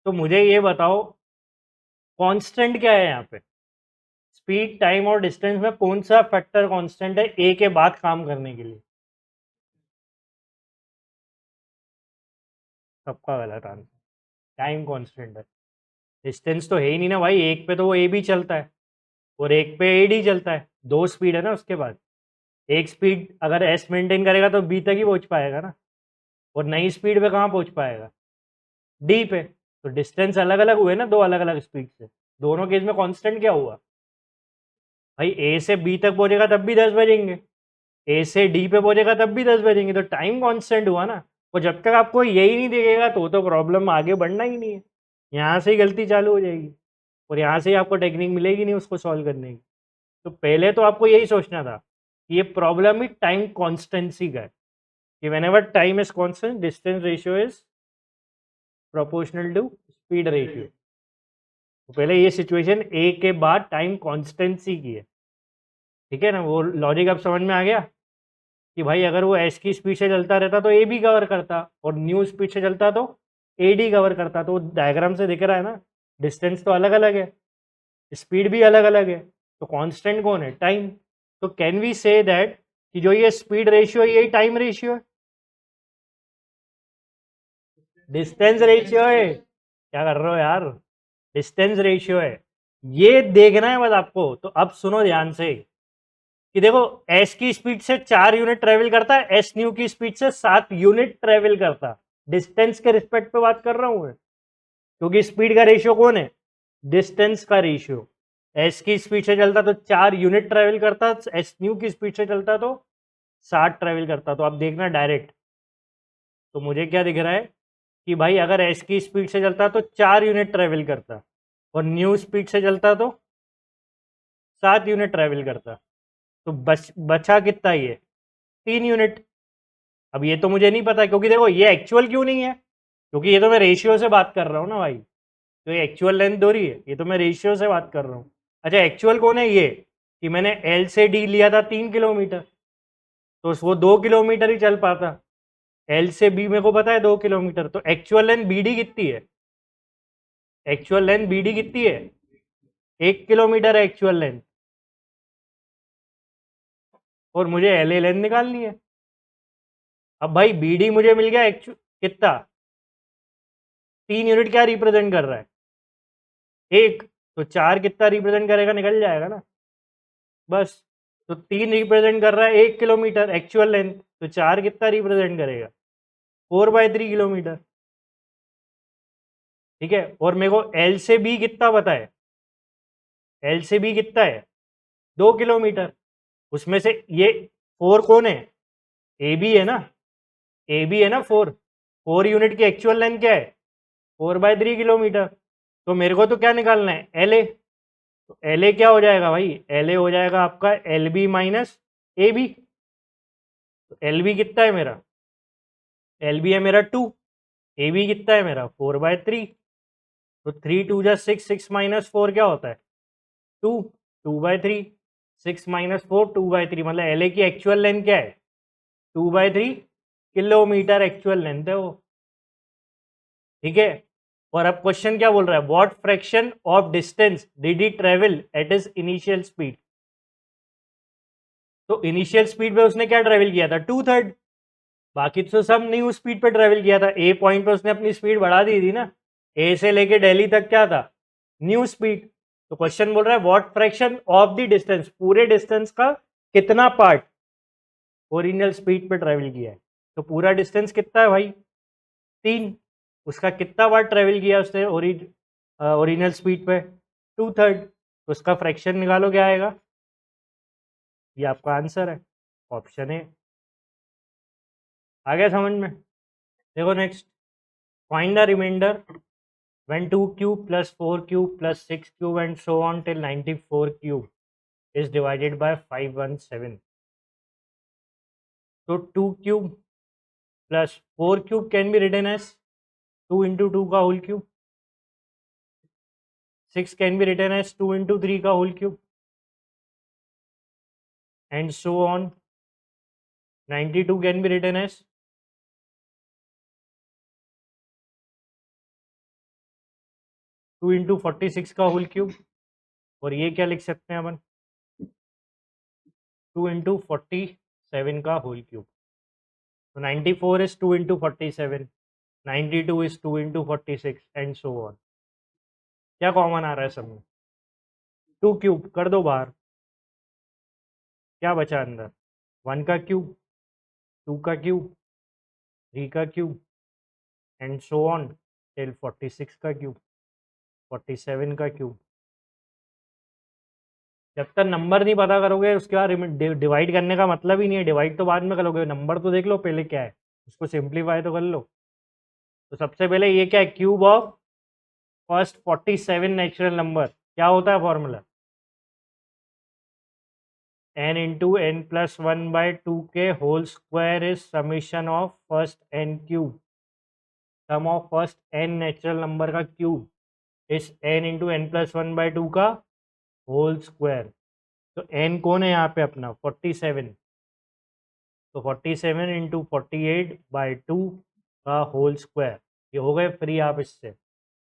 तो मुझे ये बताओ कांस्टेंट क्या है यहाँ पे, स्पीड टाइम और डिस्टेंस में कौन सा फैक्टर कांस्टेंट है ए के बाद काम करने के लिए। सबका गलत आंसर, टाइम कांस्टेंट है, डिस्टेंस तो है ही नहीं ना भाई। एक पे तो वो ए भी चलता है और एक पे ए डी चलता है, दो स्पीड है ना उसके बाद। एक स्पीड अगर एस मेंटेन करेगा तो बी तक ही पहुंच पाएगा ना, और नई स्पीड पे कहाँ पहुंच पाएगा डी पे। तो डिस्टेंस अलग अलग हुए ना दो अलग अलग स्पीड से, दोनों केस में कांस्टेंट क्या हुआ भाई ए से बी तक पहुंचेगा तब भी 10 बजेंगे, ए से डी पे पहुंचेगा तब भी 10 बजेंगे, तो टाइम कांस्टेंट हुआ ना। और जब तक आपको यही नहीं दिखेगा तो प्रॉब्लम आगे बढ़ना ही नहीं है, यहाँ से ही गलती चालू हो जाएगी और यहाँ से ही आपको टेक्निक मिलेगी नहीं उसको सॉल्व करने की। तो पहले तो आपको यही सोचना था कि ये प्रॉब्लम ही टाइम कॉन्स्टेंसी का है, कि whenever time is constant distance ratio is proportional to speed ratio. तो पहले ये सिचुएशन ए के बाद टाइम कॉन्स्टेंसी की है, ठीक है ना। वो लॉजिक अब समझ में आ गया कि भाई अगर वो एस की स्पीड से चलता रहता तो ए बी कवर करता, और न्यू स्पीड से चलता तो ए डी कवर करता। तो डायग्राम से दिख रहा है ना, डिस्टेंस तो अलग अलग है, स्पीड भी अलग अलग है, तो कांस्टेंट कौन है? टाइम। तो कैन वी से दैट कि जो ये स्पीड रेशियो है यही टाइम रेशियो है, डिस्टेंस रेशियो है। क्या कर रहे हो यार, डिस्टेंस रेशियो है, ये देखना है बस आपको। तो अब सुनो ध्यान से कि देखो एस की स्पीड से 4 यूनिट ट्रेवल करता है, एस न्यू की स्पीड से 7 यूनिट ट्रेवल करता है। डिस्टेंस के रिस्पेक्ट पे बात कर रहा हूं मैं, क्योंकि स्पीड का रेशियो कौन है? डिस्टेंस का रेशियो। एस की स्पीड से चलता तो 4 यूनिट ट्रेवल करता, एस न्यू की स्पीड से चलता तो 7 ट्रेवल करता। तो अब देखना डायरेक्ट, तो मुझे क्या दिख रहा है कि भाई अगर एस की स्पीड से चलता तो 4 यूनिट ट्रेवल करता, और न्यू स्पीड से चलता तो 7 यूनिट ट्रेवल करता। तो बचा कितना ये? 3 यूनिट। अब ये तो मुझे नहीं पता, क्योंकि देखो ये एक्चुअल क्यों नहीं है, क्योंकि ये तो मैं रेशियो से बात कर रहा हूँ ना भाई, तो ये एक्चुअल लेंथ हो रही है, ये तो मैं रेशियो से बात कर रहा हूँ। अच्छा एक्चुअल कौन है? ये कि मैंने एल से डी लिया था 3 किलोमीटर, तो वो 2 किलोमीटर ही चल पाता। एल से बी मेरे को पता है 2 किलोमीटर, तो एक्चुअल लेंथ बी डी कितनी है? एक्चुअल लेंथ बी डी कितनी है? 1 किलोमीटर है एक्चुअल लेंथ, और मुझे एल ए लेंथ निकालनी है। अब भाई बी डी मुझे मिल गया कितना? 3 यूनिट क्या रिप्रेजेंट कर रहा है? एक। तो 4 कितना रिप्रेजेंट करेगा? निकल जाएगा ना बस। तो 3 रिप्रेजेंट कर रहा है 1 किलोमीटर एक्चुअल लेंथ, तो 4 कितना रिप्रेजेंट करेगा? 4/3 किलोमीटर, ठीक है। और मेरे को एल से बी कितना पता है? एल से बी कितना है? 2 किलोमीटर। उसमें से ये 4 कौन है? ए बी है ना, ए बी है ना 4। 4 यूनिट की एक्चुअल लेंथ क्या है? 4/3 किलोमीटर। तो मेरे को तो क्या निकालना है? L A. तो एल ए क्या हो जाएगा भाई? एल ए हो जाएगा आपका L B minus A B. तो एल बी कितना है मेरा? एल बी है मेरा 2, ए बी कितना है मेरा? 4/3। तो 3 2 जा 6, 6 - 4 क्या होता है? 2, 2/3। 6 - 4 2/3, मतलब एल ए की एक्चुअल लेंथ क्या है? 2/3 किलोमीटर एक्चुअल लेंथ है वो, ठीक है। और अब क्वेश्चन क्या बोल रहा है? What fraction of distance did he travel at his initial speed. तो इनिशियल स्पीड पे उसने क्या ट्रेवल किया था? 2/3। बाकी तो सब न्यू स्पीड पे ट्रेवल किया था। ए पॉइंट पे उसने अपनी स्पीड बढ़ा दी थी ना, ए से लेके दिल्ली तक क्या था? New speed. तो क्वेश्चन बोल रहा है what fraction of the distance, पूरे डिस्टेंस का कितना पार्ट ओरिजिनल स्पीड पे ट्रेवल किया है। तो पूरा डिस्टेंस कितना है भाई? 3। उसका कितना बार ट्रेवल किया उसने ओरिजिनल स्पीड पे? 2/3। तो उसका फ्रैक्शन निकालो, क्या आएगा? ये आपका आंसर है, ऑप्शन ए। आ गया समझ में? देखो next, find the remainder when 2 cube plus 4 cube plus 6 cube and so on till 94 cube is divided by 517. So 2 cube plus 4 cube can be written as 2 into 2 का whole cube, 6 can be written as 2 into 3 का whole cube, and so on. 92 can be written as 2 into 46 का whole cube, और ये क्या लिख सकते हैं अपन? 2 into 47 का whole cube. So 94 is 2 into 47, 92 is 2 into 46 and so on. क्या कॉमन आ रहा है सब में? 2 क्यूब कर दो बाहर, क्या बचा अंदर? 1 का क्यूब, 2 का क्यूब, 3 का cube and so on till 46 का क्यूब, 47 का क्यूब। जब तक नंबर नहीं पता करोगे उसके बाद डिवाइड करने का मतलब ही नहीं है। डिवाइड तो बाद में करोगे, नंबर तो देख लो पहले क्या है, उसको सिंप्लीफाई तो कर लो। तो सबसे पहले ये क्या है, cube of first 47 natural number, क्या होता है formula, n into N plus one by two के whole square is summation of first n cube, sum of first n natural number का cube is n into N plus one by two का whole square. तो n कौन है यहाँ पे अपना 47, तो 47 इंटू 48 बाई टू का होल स्क्वायर, ये हो गए फ्री आप इससे।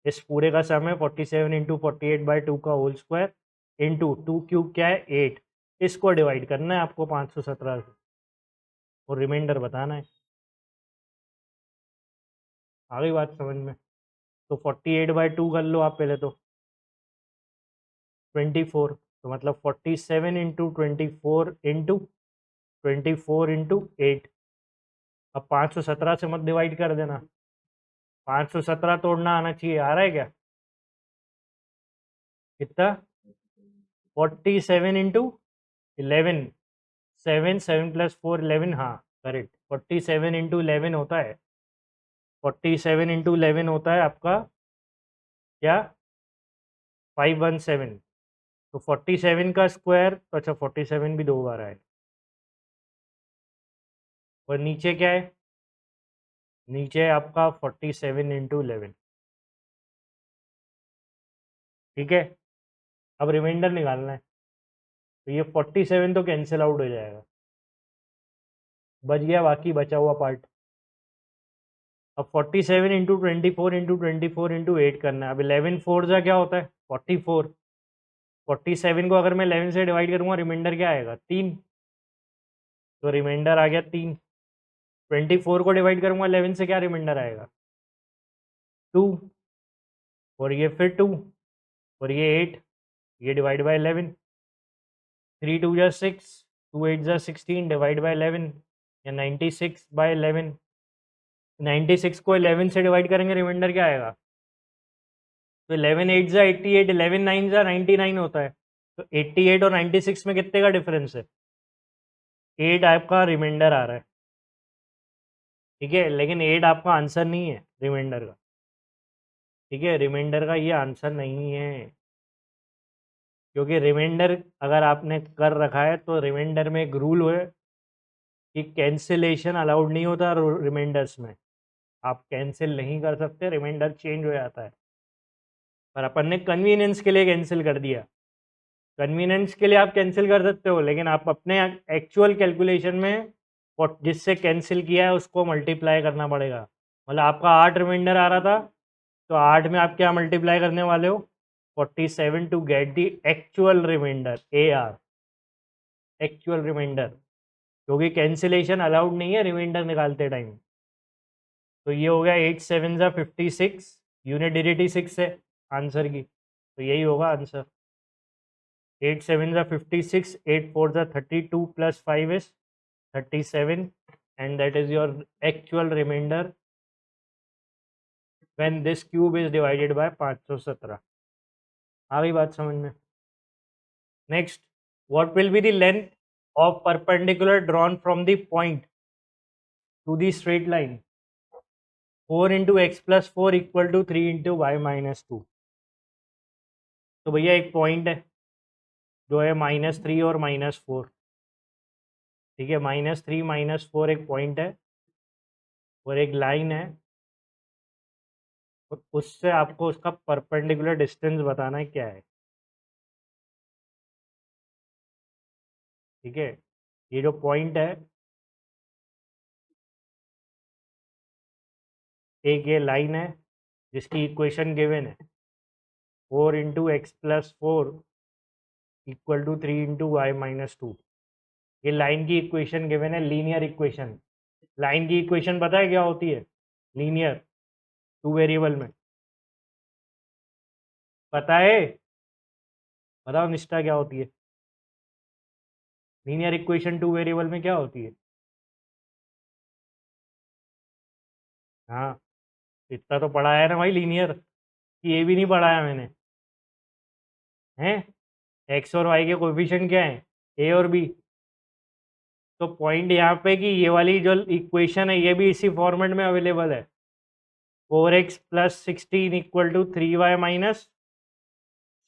इस पूरे का सम है 47 इंटू 48 बाई टू का whole square into two cube क्या है 8, इसको डिवाइड करना है आपको 517 से और रिमाइंडर बताना है। आ गई बात समझ में। तो 48 बाई टू कर लो आप पहले, तो 24, तो मतलब 47 इंटू 24 इंटू 24 इंटू 8। अब 517 से मत डिवाइड कर देना, 517 तोड़ना आना चाहिए, आ रहा है क्या, कितना 47 इंटू 11, 7 7 प्लस 4 11, हाँ करेक्ट, 47 इंटू 11 होता है, 47 इंटू 11 होता है आपका क्या 517। तो 47 का स्क्वायर, तो अच्छा 47 भी दो बार आए। और नीचे क्या है, नीचे है आपका 47 इंटू 11, ठीक है। अब रिमाइंडर निकालना है, तो ये 47 तो कैंसिल आउट हो जाएगा, बच गया बाकी बचा हुआ पार्ट। अब 47 इंटू 24 इंटू 24 इंटू 8 करना है। अब 11 फोर जा क्या होता है 44, 47 को अगर मैं 11 से डिवाइड करूंगा रिमाइंडर क्या आएगा 3, तो रिमाइंडर आ गया 3। 24 को डिवाइड करूंगा 11 से, क्या रिमाइंडर आएगा 2, और ये फिर 2, और ये 8, ये डिवाइड बाय 11, 3 2 जा 6, 2 8 जा 16 डिवाइड बाय 11, या 96 बाय 11, 96 को 11 से डिवाइड करेंगे रिमाइंडर क्या आएगा, तो 11 8 जा 88, 11 9 जा 99 होता है। तो 88 और 96 में कितने का डिफरेंस है, 8 आपका रिमाइंडर आ रहा है, ठीक है। लेकिन 8 आपका आंसर नहीं है रिमाइंडर का, ठीक है, रिमाइंडर का ये आंसर नहीं है, क्योंकि रिमाइंडर अगर आपने कर रखा है तो रिमाइंडर में एक रूल है कि कैंसिलेशन अलाउड नहीं होता रिमाइंडर्स में, आप कैंसिल नहीं कर सकते, रिमाइंडर चेंज हो जाता है। पर अपन ने कन्वीनियंस के लिए कैंसिल कर दिया, कन्वीनियंस के लिए आप कैंसिल कर सकते हो, लेकिन आप अपने एक्चुअल कैलकुलेशन में और जिससे कैंसिल किया है उसको मल्टीप्लाई करना पड़ेगा। मतलब आपका 8 रिमाइंडर आ रहा था, तो 8 में आप क्या मल्टीप्लाई करने वाले हो 47 to get the actual remainder, A R, actual remainder, क्योंकि कैंसिलेशन अलाउड नहीं है रिमाइंडर निकालते टाइम। तो ये हो गया 8 7 ज़ा 56, यूनिट डिजिटी 6 है आंसर की, तो यही होगा आंसर। 8 7 ज़ा 56, 8 4 ज़ा 32 plus 5 is 37, and that is your actual remainder when this cube is divided by 517। आ गई बात समझ में। Next, what will be the length of perpendicular drawn from the point to the straight line 4 into x plus 4 equal to 3 into y minus 2। तो भैया एक point है जो है -3 और -4, ठीक है, -3 -4 एक पॉइंट है और एक लाइन है, और उससे आपको उसका परपेंडिकुलर डिस्टेंस बताना है क्या है, ठीक है। ये जो पॉइंट है, एक ये लाइन है जिसकी इक्वेशन गिवन है 4 into x plus 4 equal to 3 into y minus 2। ये लाइन की इक्वेशन गिवन है, लीनियर इक्वेशन। लाइन की इक्वेशन पता है क्या होती है, लीनियर, टू वेरिएबल में, पता है, बताओ निष्ठा क्या होती है, लीनियर इक्वेशन टू वेरिएबल में क्या होती है। हाँ, इतना तो पढ़ाया है ना भाई लीनियर, कि ये भी नहीं पढ़ाया मैंने, हैं। एक्स और वाई के कोफिशिएंट क्या है, ए और बी। तो पॉइंट यहाँ पे कि ये वाली जो इक्वेशन है ये भी इसी फॉर्मेट में अवेलेबल है, 4x plus 16 equal to 3y minus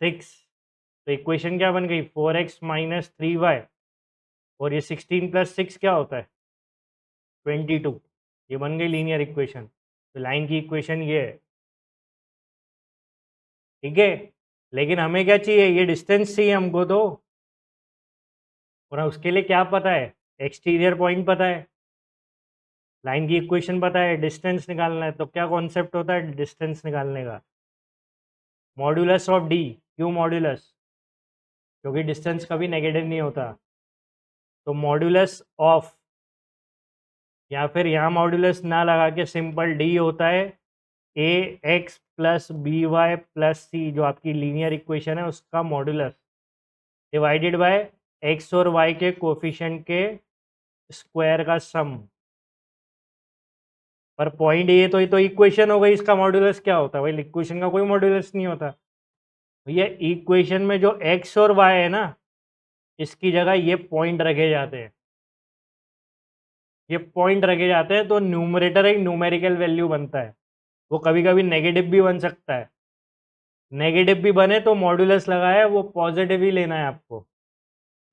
6। तो इक्वेशन क्या बन गई, 4x माइनस 3y, और ये 16 प्लस 6 क्या होता है, 22। ये बन गई लीनियर इक्वेशन। तो लाइन की इक्वेशन ये है, ठीक है। लेकिन हमें क्या चाहिए, ये डिस्टेंस चाहिए हमको तो, और उसके लिए क्या पता है, एक्सटीरियर पॉइंट पता है, लाइन की इक्वेशन पता है, डिस्टेंस निकालना है। तो क्या कॉन्सेप्ट होता है डिस्टेंस निकालने का, मॉड्यूलस ऑफ डी। क्यों मॉड्यूलस, क्योंकि डिस्टेंस कभी नेगेटिव नहीं होता। तो मॉड्यूलस ऑफ, या फिर यहाँ मॉड्यूलस ना लगा के सिंपल डी होता है a x plus b y plus c, जो आपकी लीनियर इक्वेशन है उसका मॉड्यूलस, डिवाइडेड बाय एक्स और वाई के कोफिशिएंट के स्क्वायर का सम। पर पॉइंट ये तो इक्वेशन हो गई, इसका मॉड्यूलस क्या होता है भाई, इक्वेशन का कोई मॉड्यूलस नहीं होता भैया। इक्वेशन में जो एक्स और वाई है ना, इसकी जगह ये पॉइंट रखे जाते हैं, ये पॉइंट रखे जाते हैं। तो न्यूमरेटर एक न्यूमेरिकल वैल्यू बनता है, वो कभी कभी नेगेटिव भी बन सकता है। नेगेटिव भी बने तो मॉड्यूलस लगा है वो पॉजिटिव ही लेना है आपको।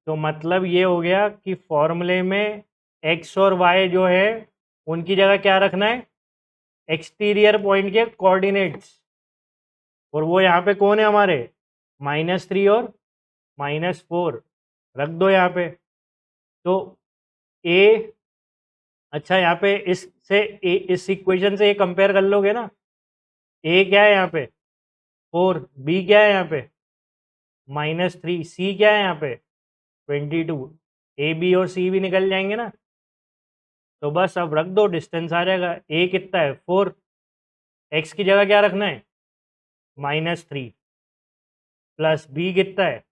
तो मतलब ये हो गया कि फॉर्मूले में एक्स और वाई जो है उनकी जगह क्या रखना है, एक्सटीरियर पॉइंट के कोऑर्डिनेट्स। और वो यहाँ पे कौन है हमारे, -3 और -4 रख दो यहाँ पे। तो ए, अच्छा यहाँ पे इससे इस इक्वेशन से ये कंपेयर कर लोगे ना, ए क्या है यहाँ पे 4, बी क्या है यहाँ पे -3, सी क्या है यहाँ पे 22, ए बी और सी भी निकल जाएंगे ना। तो बस अब रख दो, डिस्टेंस आ जाएगा। ए कितना है 4, एक्स की जगह क्या रखना है -3, प्लस बी कितना है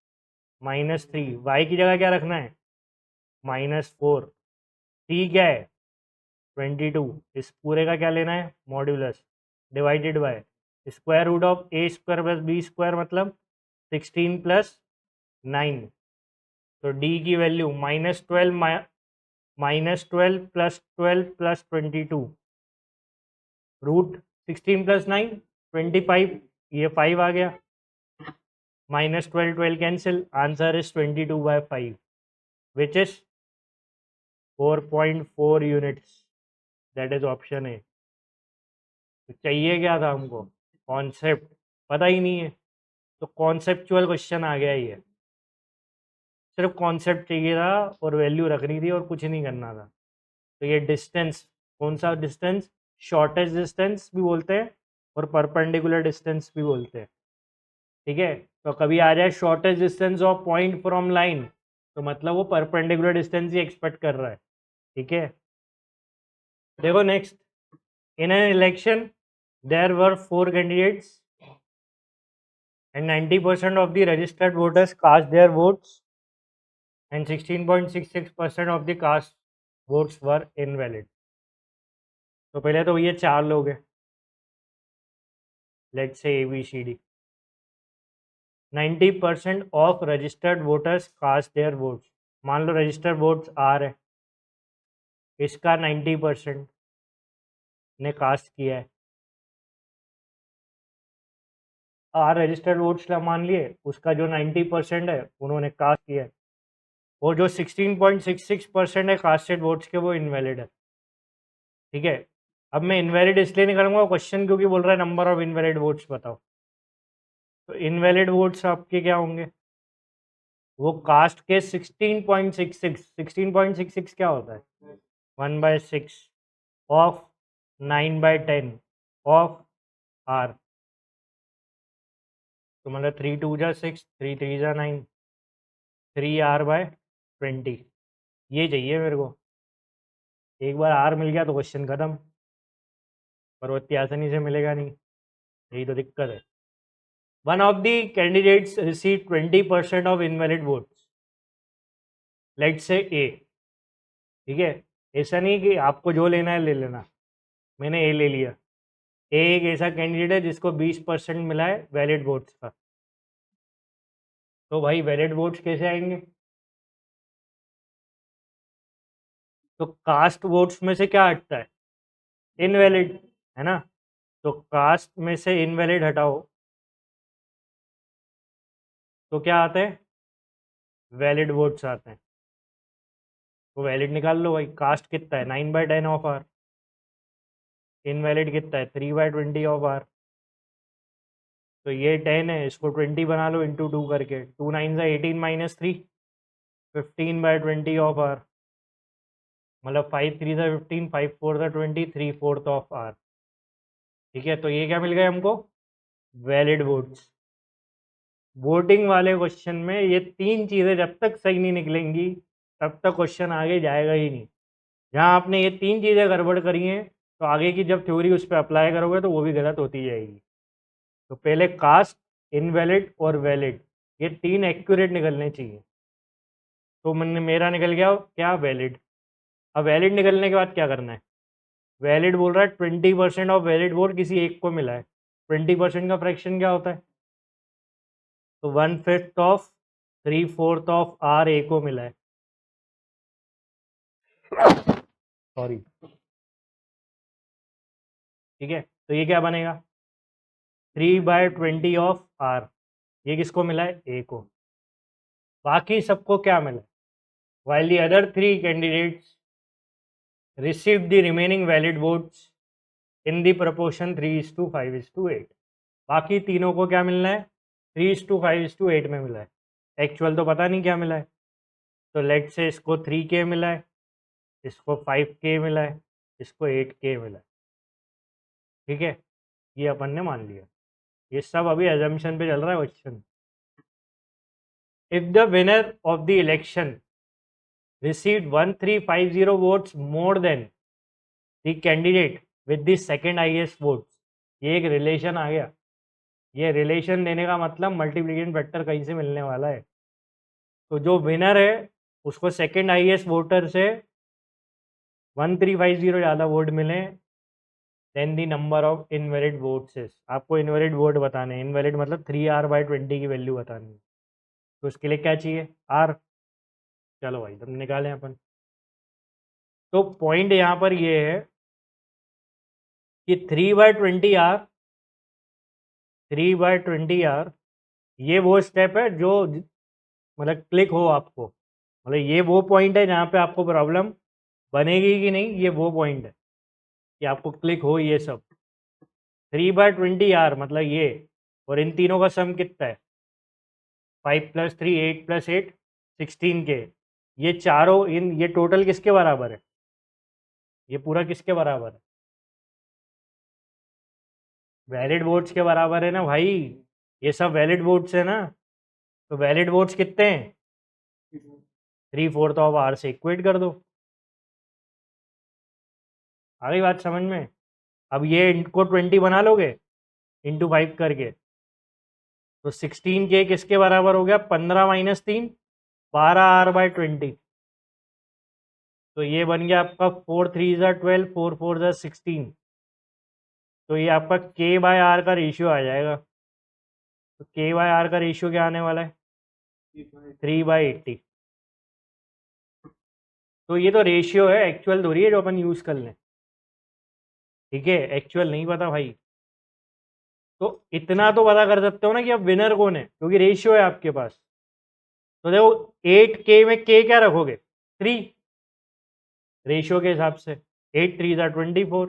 -3, वाई की जगह क्या रखना है -4, सी क्या है 22। इस पूरे का क्या लेना है modulus, divided by square root of a square plus b square, मतलब 16 प्लस 9। तो डी की value -12 plus 12 plus 22, root 16 plus 9 25, ये 5 आ गया, -12 12 cancel, answer is 22/5 which is 4.4 units, that is option A. तो चाहिए क्या था हमको, कॉन्सेप्ट, पता ही नहीं है, तो कॉन्सेप्चुअल क्वेश्चन आ गया ये। सिर्फ कॉन्सेप्ट चाहिए था और वैल्यू रखनी थी और कुछ नहीं करना था। तो ये डिस्टेंस, कौन सा डिस्टेंस, शॉर्टेस्ट डिस्टेंस भी बोलते हैं और परपेंडिकुलर डिस्टेंस भी बोलते हैं, ठीक है। तो कभी आ जाए shortest distance of point from line, तो मतलब वो परपेंडिकुलर डिस्टेंस ही एक्सपेक्ट कर रहा है, ठीक है। देखो next, in an election there were 4 candidates and 90% of the registered voters cast their votes and 16.66% of the cast votes were invalid। तो पहले तो ये 4 लोग हैं, let's say ABCD, 90% of registered voters cast their votes. मान लो registered votes are है, इसका 90% ने कास्ट किया है, आर रजिस्टर्ड वोट्स मान लिए, उसका जो 90% है उन्होंने कास्ट किया है, और जो 16.66% है कास्टेड वोट्स के वो इनवैलिड है, ठीक है। अब मैं इनवैलिड इसलिए नहीं करूँगा क्वेश्चन, क्योंकि बोल रहा है नंबर ऑफ इनवैलिड वोट्स बताओ। तो इनवैलिड वोट्स आपके क्या होंगे, वो कास्ट के 16.66 क्या होता है 1/6 ऑफ 9/10 ऑफ आर। तो मतलब 3 2 जा 6, 3 3 जा 9, 3R/20, ये चाहिए मेरे को। एक बार आर मिल गया तो क्वेश्चन खत्म, पर वो इतनी आसानी से मिलेगा नहीं, यही तो दिक्कत है। One of the candidates received 20% of invalid votes, let's say A, ठीक है। ऐसा नहीं कि आपको जो लेना है ले लेना, मैंने ए ले लिया। ए एक ऐसा कैंडिडेट है जिसको 20% मिला है वैलिड वोट्स का, तो भाई वैलिड वोट्स कैसे आएंगे? तो कास्ट वोट्स में से क्या हटता है? इनवैलिड, है ना? तो कास्ट में से इनवैलिड हटाओ तो क्या आते हैं? वैलिड वोट्स आते हैं। तो वैलिड निकाल लो भाई, कास्ट कितना है 9/10 ऑफ आर, इनवैलिड कितना है 3/20 ऑफ आर। तो ये 10 है, इसको 20 बना लो इंटू 2 करके, 2 9 18 -3, 15/20 ऑफ आर, मतलब 5 3 15, 5 4 20, 3/4 ऑफ आर। ठीक है, तो ये क्या मिल गए हमको? Valid votes. वोटिंग वाले क्वेश्चन में ये तीन चीज़ें जब तक सही नहीं निकलेंगी तब तक क्वेश्चन आगे जाएगा ही नहीं। जहाँ आपने ये तीन चीज़ें गड़बड़ करी हैं तो आगे की जब थ्योरी उस पर अप्लाई करोगे तो वो भी गलत होती जाएगी। तो पहले कास्ट, इनवैलिड और वैलिड, ये तीन एक्यूरेट निकलने चाहिए। तो मैंने मेरा निकल गया क्या? वैलिड। अब वैलिड निकलने के बाद क्या करना है? वैलिड बोल रहा है 20% ऑफ वैलिड वोट किसी एक को मिला है। 20% का फ्रैक्शन क्या होता है? तो 1/5 ऑफ 3/4 ऑफ आर ए को मिला है। सॉरी। ठीक है, तो ये क्या बनेगा? 3/20 ऑफ आर। ये किसको मिला है? ए को। बाकी सबको क्या मिला? while the other three candidates received the remaining valid votes in the proportion 3:5:8। बाकी तीनों को क्या मिलना है? 3:5:8 में मिला है। एक्चुअल तो पता नहीं क्या मिला है। तो लेट से इसको 3K मिला है, इसको 5K मिला है, इसको 8K मिला है। ठीक है, ये अपन ने मान लिया। ये सब अभी एजम्पशन पे चल रहा है question. If the winner of the election received 1350 votes more than the candidate with the second highest votes। ये एक रिलेशन आ गया। ये रिलेशन देने का मतलब मल्टीप्लिकेशन फैक्टर कहीं से मिलने वाला है। तो जो विनर है उसको सेकंड हाईएस्ट वोटर से 1350 ज़्यादा वोट मिले than the number of invalid votes. आपको इनवैलिड वोट बताने हैं, इनवैलिड मतलब 3R/20 की वैल्यू बतानी है। तो उसके लिए क्या चाहिए? आर। चलो भाई तुम निकालें अपन। तो पॉइंट यहाँ पर ये है कि 3/20 आर, 3/20 आर ये वो स्टेप है जो मतलब क्लिक हो आपको, मतलब ये वो पॉइंट है जहाँ पे आपको प्रॉब्लम बनेगी कि नहीं, ये वो पॉइंट है कि आपको क्लिक हो ये सब। 3/20 आर मतलब ये, और इन तीनों का सम कितना है? 5+3 8+8 16K। ये चारों ये टोटल किसके बराबर है? ये पूरा किसके बराबर है? वैलिड वोट्स के बराबर है ना भाई। ये सब वैलिड वोट्स है ना। तो वैलिड वोट्स कितने हैं? 3/4 ऑफ आर से इक्वेट कर दो। आ गई बात समझ में? अब ये इनको 20 बना लोगे इंटू 5 करके, तो 16K किसके बराबर हो गया? 15 - 3 12R/20। तो ये बन गया आपका 4 3 12, 4 4 16। तो ये आपका K/R का रेशियो आ जाएगा। तो K/R का रेशियो क्या आने वाला है? 3/80। तो ये तो रेशियो है, एक्चुअल थोड़ी है जो अपन यूज़ कर लें। ठीक है, एक्चुअल नहीं पता भाई। तो इतना तो पता कर सकते हो ना कि अब विनर कौन है, क्योंकि रेशियो है आपके पास। तो देखो 8K में K क्या रखोगे? 3, रेशियो के हिसाब से। 8 3 24,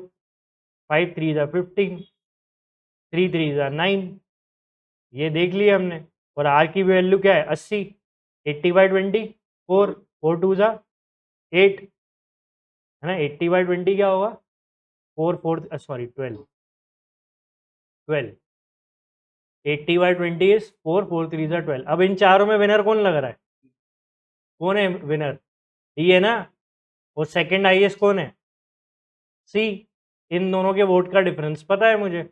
5 3 15, 3 3 9। ये देख लिया हमने। और आर की वैल्यू क्या है? 80। 80/20 4, 4 2 8, है ना? 80/20 क्या होगा? 4 4 सॉरी 12, 80/20 इज 4 4 3 12। अब इन चारों में विनर कौन लग रहा है? कौन है विनर? डी है ना। और सेकंड हाईएस्ट कौन है? सी। इन दोनों के वोट का डिफरेंस पता है मुझे।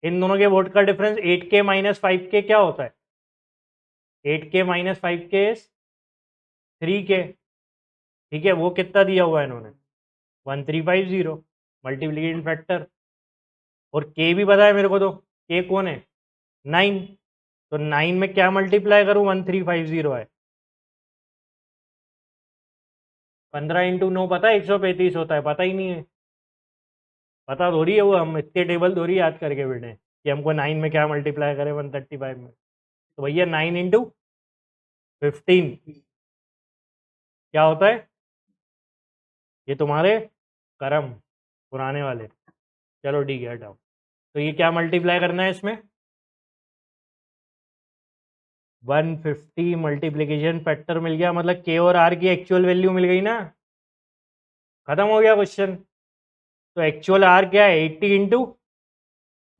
इन दोनों के वोट का डिफरेंस 8K - 5K क्या होता है? 8K - 5K is 3K। ठीक है, वो कितना दिया हुआ है इन्होंने? 1350 मल्टीप्लिकेशन फैक्टर। और K भी पता है मेरे को, तो K कौन है? 9। तो 9 में क्या मल्टीप्लाई करूँ, 1350 है। 15 इंटू 9 पता है 135 होता है, पता ही नहीं है। पता थोड़ी है वो, हम इतने टेबल थोड़ी याद करके बैठे कि हमको 9 में क्या मल्टीप्लाई करें 135 में। तो भैया 9 इंटू 15 क्या होता है, ये तुम्हारे करम पुराने वाले। चलो ठीक है हटाओ। तो ये क्या मल्टीप्लाई करना है इसमें, 150 मल्टीप्लीकेशन फैक्टर मिल गया, मतलब के और आर की एक्चुअल वैल्यू मिल गई ना, खत्म हो गया क्वेश्चन। तो एक्चुअल आर क्या है, 80 इंटू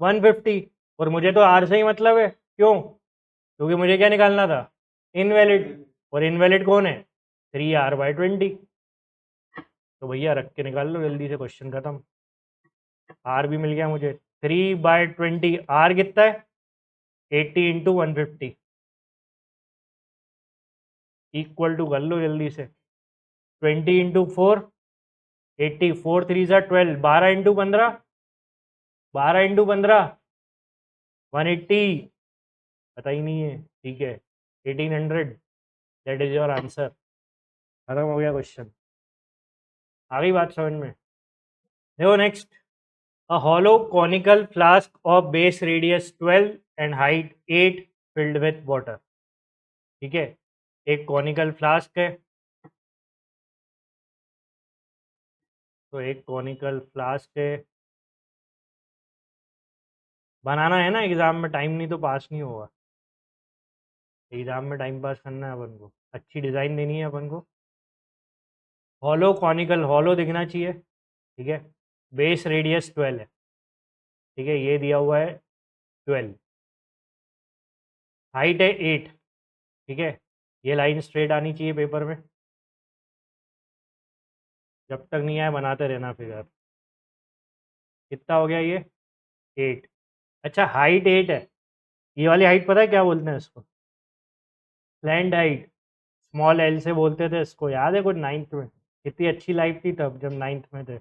150, और मुझे तो आर से ही मतलब है, क्यों, क्योंकि मुझे क्या निकालना था, इनवैलिड, और इनवैलिड कौन है, 3r/20। तो भैया रख के निकाल लो जल्दी से, क्वेश्चन खत्म। आर भी मिल गया मुझे, 3/20, आर कितना है 80 इंटू 150, इक्वल टू कर लो जल्दी से, 20 इंटू 4 80, 4 3 12, 12 इंटू 15, 12 इंटू 15 180, पता ही नहीं है, ठीक है 1800, दैट इज योर आंसर। खत्म हो गया क्वेश्चन, आ गई बात समझ में। देखो next, a hollow conical flask of base radius 12 and height 8 filled with water। ठीक है, एक कॉनिकल फ्लास्क है, तो एक कॉनिकल फ्लास्क है, बनाना है ना, एग्जाम में टाइम नहीं तो पास नहीं होगा, एग्जाम में टाइम पास करना है अपन को, अच्छी डिज़ाइन देनी है अपन को। हॉलो कॉनिकल, हॉलो दिखना चाहिए, ठीक है, बेस रेडियस 12 है, ठीक है, ये दिया हुआ है 12, हाइट है 8, ठीक है, ये लाइन स्ट्रेट आनी चाहिए पेपर में, जब तक नहीं आए बनाते रहना फिगर। कितना हो गया ये 8, अच्छा हाइट 8 है, ये वाली हाइट पता है क्या बोलते हैं इसको, स्लैंड हाइट, स्मॉल एल से बोलते थे इसको, याद है कुछ नाइन्थ में, कितनी अच्छी लाइफ थी तब जब नाइन्थ में थे,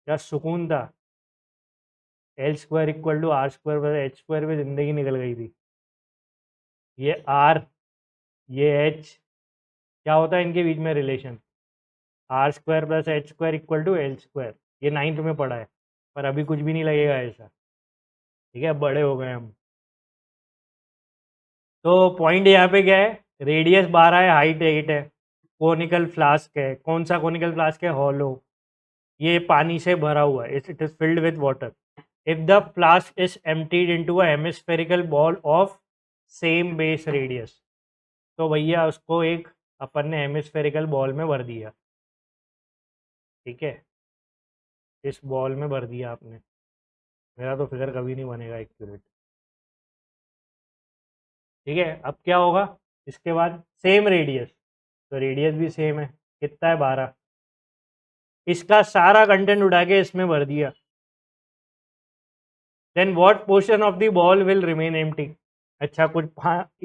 क्या सुकून था। L² = R²/H² में ज़िंदगी निकल गई थी। ये R, ये H, क्या होता है इनके बीच में रिलेशन, R² + H² = L², ये नाइन्थ में पढ़ा है, पर अभी कुछ भी नहीं लगेगा ऐसा, ठीक है, बड़े हो गए हम। तो पॉइंट यहाँ पे क्या है, रेडियस 12 है, हाइट 8 है, कोनिकल फ्लास्क है, कौन सा कोनिकल फ्लास्क है, हॉलो, ये पानी से भरा हुआ है, it is filled with water. If the flask is emptied into a hemispherical ball of same base radius, तो भैया उसको एक अपन ने हेमिस्फेरिकल बॉल में भर दिया, ठीक है, इस बॉल में भर दिया आपने, मेरा तो फिगर कभी नहीं बनेगा एक्यूरेट, ठीक है। अब क्या होगा इसके बाद, सेम रेडियस, तो रेडियस भी सेम है, कितना है 12, इसका सारा कंटेंट उठा के इसमें भर दिया, then what portion of the ball will remain empty, अच्छा कुछ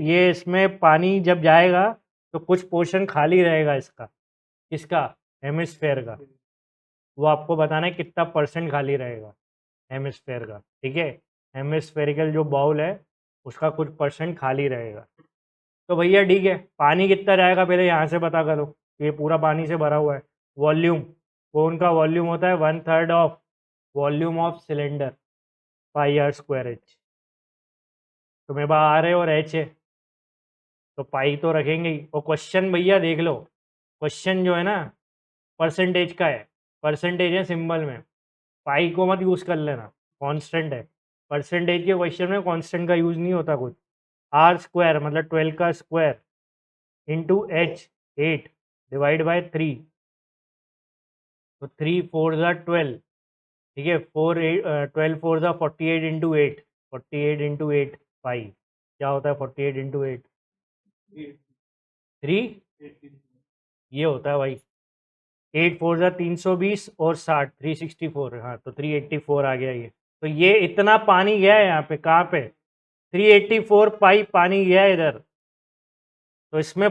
ये इसमें पानी जब जाएगा तो कुछ पोर्शन खाली रहेगा इसका, किसका, हेमिस्फेयर का, वो आपको बताना है कितना परसेंट खाली रहेगा हेमिस्फेयर का, ठीक है, हेमिस्फेरिकल जो बाउल है उसका कुछ परसेंट खाली रहेगा। तो भैया ठीक है, पानी कितना जाएगा पहले यहाँ से पता करो, ये पूरा पानी से भरा हुआ है, वॉल्यूम, कौन का वॉल्यूम होता है 1/3 of volume of cylinder, πr²h, तुम्हें पास आर है और एच है, तो पाई तो रखेंगे ही, और क्वेश्चन भैया देख लो, क्वेश्चन जो है ना परसेंटेज का है, परसेंटेज है सिंबल में, पाई को मत यूज़ कर लेना, कांस्टेंट है, परसेंटेज के क्वेश्चन में कांस्टेंट का यूज़ नहीं होता कुछ। R² मतलब 12 का square into H 8 divide by 3, तो 3 4 ज़ा 12, ठीक है, 12 4 ज़ा 48 इंटू 8, 48 इंटू 8 पाई, क्या होता है 48 इंटू 8, 3, ये होता है भाई, 8 4 ज़ा 320 और 60 364, हाँ तो 384 आ गया ये, तो ये इतना पानी गया है यहाँ पे, कहाँ पे 384 पाई पानी गया है इधर, तो इसमें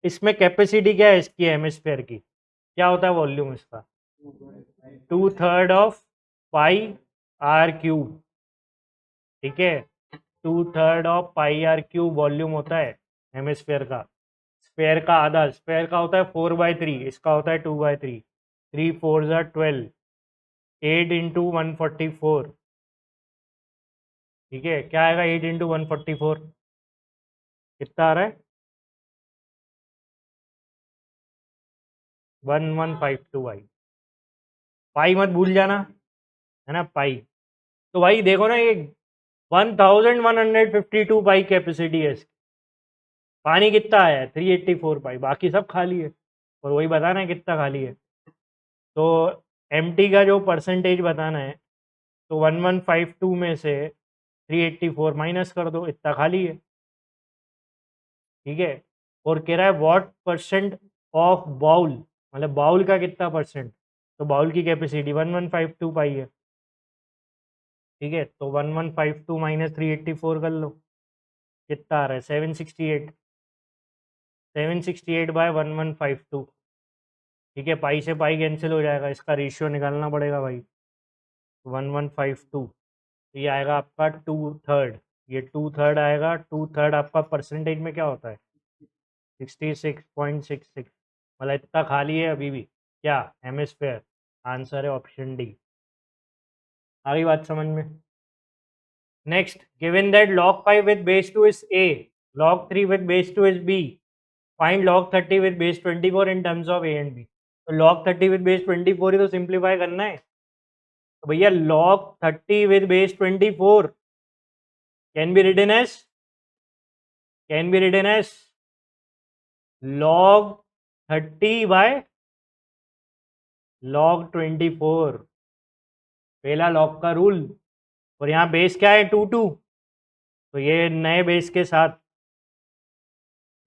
इसमें कैपेसिटी क्या है इसकी हेमिस्फेयर की, क्या होता है वॉल्यूम इसका, 2/3 ऑफ पाई R³ ठीक है, 2/3 of pi r cube volume होता है हेमिस्फेयर का। स्फेयर का आधा, स्फेयर का होता है 4/3, इसका होता है 2/3। 3 4 12, 8 इंटू 144। ठीक है, क्या आएगा 8 इंटू 144? कितना आ रहा है? 1152 भाई। पाई मत भूल जाना, है ना, पाई। तो भाई देखो ना, ये 1152 पाई कैपेसिटी है इसकी। पानी कितना आया है? 384 पाई, बाकी सब खाली है। और वही बताना है कितना खाली है। तो एम्प्टी का जो परसेंटेज बताना है, तो 1152 में से 384 माइनस कर दो, इतना खाली है। ठीक है। और कह रहा है व्हाट परसेंट ऑफ बाउल, मतलब बाउल का कितना परसेंट। तो बाउल की कैपेसिटी 1152 पाई है। ठीक है, तो 1152 माइनस 384 कर लो, कितना आ रहा है? 768। 768/1152। ठीक है, पाई से पाई कैंसिल हो जाएगा, इसका रेशियो निकालना पड़ेगा भाई। 1152, ये आएगा आपका 2/3। ये 2/3 आएगा। 2/3 आपका परसेंटेज में क्या होता है? 66.66। मतलब इतना खाली है अभी भी क्या? हेमिस्फेयर। आंसर है ऑप्शन डी। आगे बात समझ में। Next, given that log 5 with base 2 is a, log 3 with base 2 is b, find log 30 with base 24 in terms of a and b। तो log 30 with base 24 ही तो सिंप्लीफाई करना है। तो भैया log 30 with base 24 can be written as log 30 by log 24। पहला log का rule. और यहाँ बेस क्या है? 2 तो ये नए बेस के साथ,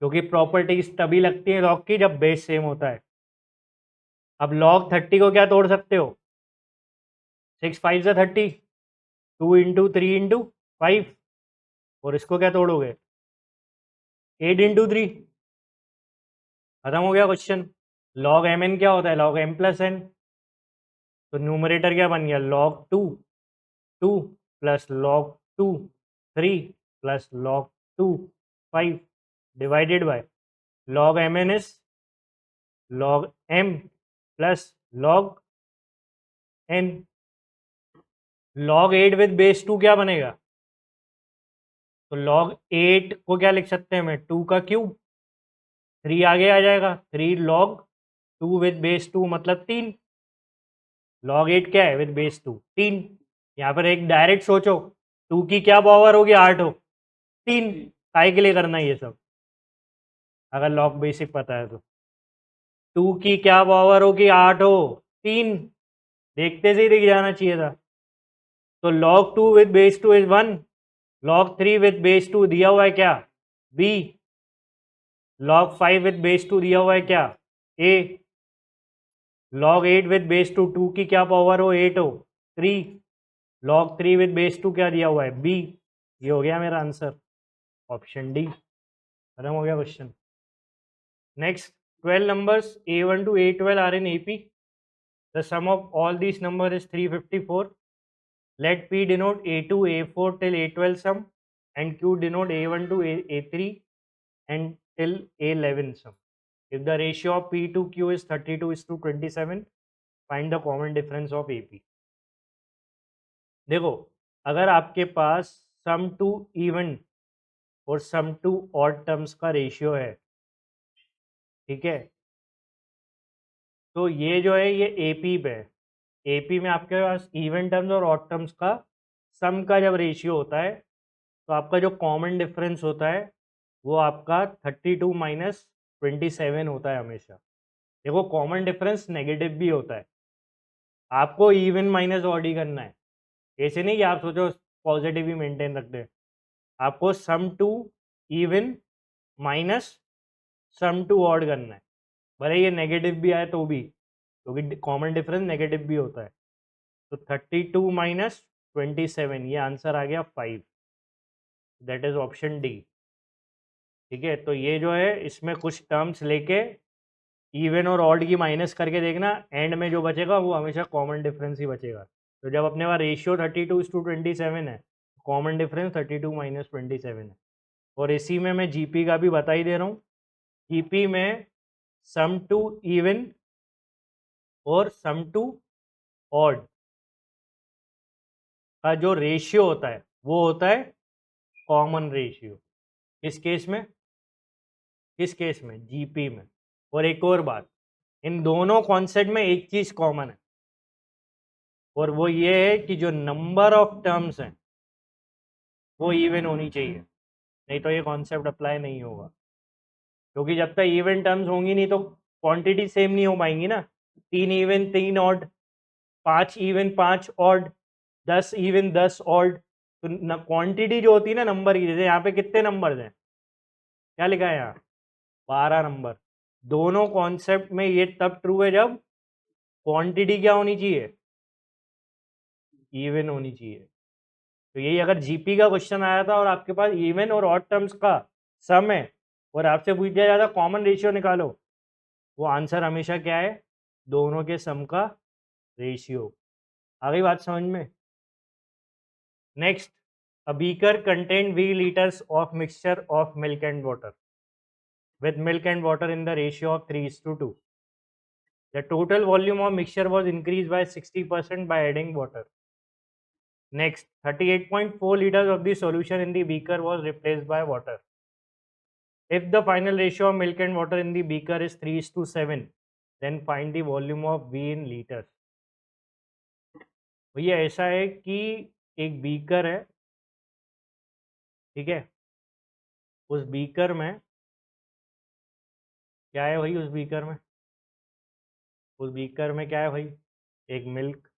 क्योंकि प्रॉपर्टीज तभी लगती है log की जब बेस सेम होता है। अब log 30 को क्या तोड़ सकते हो? 6 5 से 30, 2 इंटू 3 इंटू 5। और इसको क्या तोड़ोगे? 8 इंटू 3। खत्म हो गया क्वेश्चन। log mn क्या होता है? log m plus n। तो न्यूमरेटर क्या बन गया? log 2 2 plus log 2 3 plus log 2 5 divided by log mn is log m plus log n। log 8 with base 2 क्या बनेगा? तो log 8 को क्या लिख सकते हैं? मैं 2 का क्यूब, 3 आगे आ जाएगा, 3 log 2 विद बेस 2 मतलब 3। log 8 क्या है? With base 2 3। यहाँ पर एक डायरेक्ट सोचो, 2 की क्या पावर होगी? 8 हो। 3 काय के लिए करना है ये सब, अगर log बेसिक पता है तो। 2 की क्या पावर होगी? 8 हो। 3 देखते से ही दिख जाना चाहिए था। तो log 2 with base 2 is 1। log 3 with base 2 दिया हुआ है क्या? b। log 5 विद बेस 2 दिया हुआ है क्या? a। log 8 विद बेस 2, 2 की क्या पावर हो? 8 हो। 3 log 3 विद बेस 2 क्या दिया हुआ है? b। ये हो गया मेरा आंसर, ऑप्शन डी। खत्म हो गया question. Next, 12 numbers A1 to A12 are in AP. The sum of all these numbers is 354. Let P denote A2 A4 till A12 sum and Q denote A1 to A3 and till A11 sum. If the ratio of P to Q is 32:27, find the common difference of AP. देखो, अगर आपके पास सम to even और सम to odd terms का ratio है, ठीक है, तो ये जो है ये एपी पे है। एपी में आपके पास इवन टर्म्स और ऑड टर्म्स का सम का जब रेशियो होता है, तो आपका जो कॉमन डिफरेंस होता है वो आपका 32 माइनस 27 होता है हमेशा। देखो, कॉमन डिफरेंस नेगेटिव भी होता है, आपको इवन माइनस ऑड ही करना है। ऐसे नहीं कि आप सोचो पॉजिटिव ही मेंटेन रख दे। आपको sum to even minus sum to odd करना है, भले ये नेगेटिव भी आए तो भी, क्योंकि कॉमन डिफरेंस नेगेटिव भी होता है। तो 32 माइनस 27, ये आंसर आ गया 5। That is option D. ठीक है, तो ये जो है इसमें कुछ टर्म्स लेके इवन और ऑड की माइनस करके देखना, एंड में जो बचेगा वो हमेशा कॉमन डिफरेंस ही बचेगा। तो जब अपने पास रेशियो 32:27 है, कॉमन डिफरेंस 32 माइनस 27 है। और इसी में मैं जीपी का भी बता ही दे रहा हूँ। जीपी में सम टू इवन और सम टू ऑड का जो रेशियो होता है वो होता है कॉमन रेशियो। किस केस में? किस केस में? जीपी में। और एक और बात, इन दोनों कॉन्सेप्ट में एक चीज कॉमन है, और वो ये है कि जो नंबर ऑफ टर्म्स हैं वो इवन होनी चाहिए, नहीं तो ये कॉन्सेप्ट अप्लाई नहीं होगा। क्योंकि जब तक इवन टर्म्स होंगी नहीं तो क्वांटिटी सेम नहीं हो पाएंगी ना। 3 even 3 odd, 5 even 5 odd, 10 even 10 odd. तो क्वांटिटी जो होती है ना नंबर की, जैसे यहाँ पे कितने नंबर्स हैं, क्या लिखा है यहाँ? 12 नंबर। दोनों कॉन्सेप्ट में ये तब ट्रू है जब क्वांटिटी क्या होनी चाहिए? इवन होनी चाहिए। तो यही अगर जीपी का क्वेश्चन आया था और आपके पास इवन और ऑड टर्म्स का सम है और आपसे पूछ दिया जाता कॉमन रेशियो निकालो, वो आंसर हमेशा क्या है? दोनों के सम का रेशियो। आ गई बात समझ में? Next, a beaker contained V liters of mixture of milk and water with milk and water in the ratio of 3:2. The total volume of mixture was increased by 60% by adding water. Next, 38.4 liters of the solution in the beaker was replaced by water. If the final ratio of milk and water in the beaker is 3:7, then find the volume of V in liters. भैया ऐसा है कि एक beaker है, ठीक है, उस beaker में क्या है भाई? उस बीकर में क्या है भाई? एक मिल्क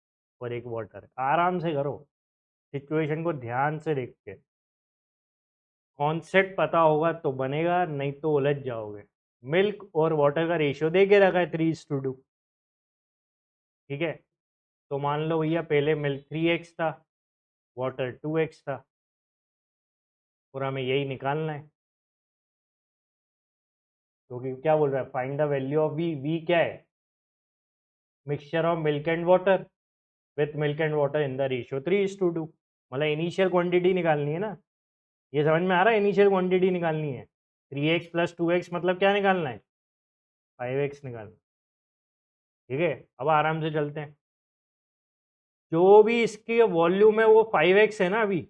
और एक वाटर। आराम से करो, सिचुएशन को ध्यान से देख के। कॉन्सेप्ट पता होगा तो बनेगा, नहीं तो उलझ जाओगे। मिल्क और वाटर का रेशियो दे के रखा है 3:2, ठीक है। तो मान लो भैया पहले मिल्क 3x था, वाटर 2x था, और हमें यही निकालना है। क्योंकि क्या बोल रहा है? Find the value of v. V क्या है? Mixture of milk and water with milk and water in the ratio 3:2। मतलब इनिशियल क्वांटिटी निकालनी है ना। ये समझ में आ रहा है? इनिशियल क्वांटिटी निकालनी है। 3x प्लस 2x मतलब क्या निकालना है? 5x निकालना। ठीक है, अब आराम से चलते हैं। जो भी इसकी वॉल्यूम है वो 5x है ना। अभी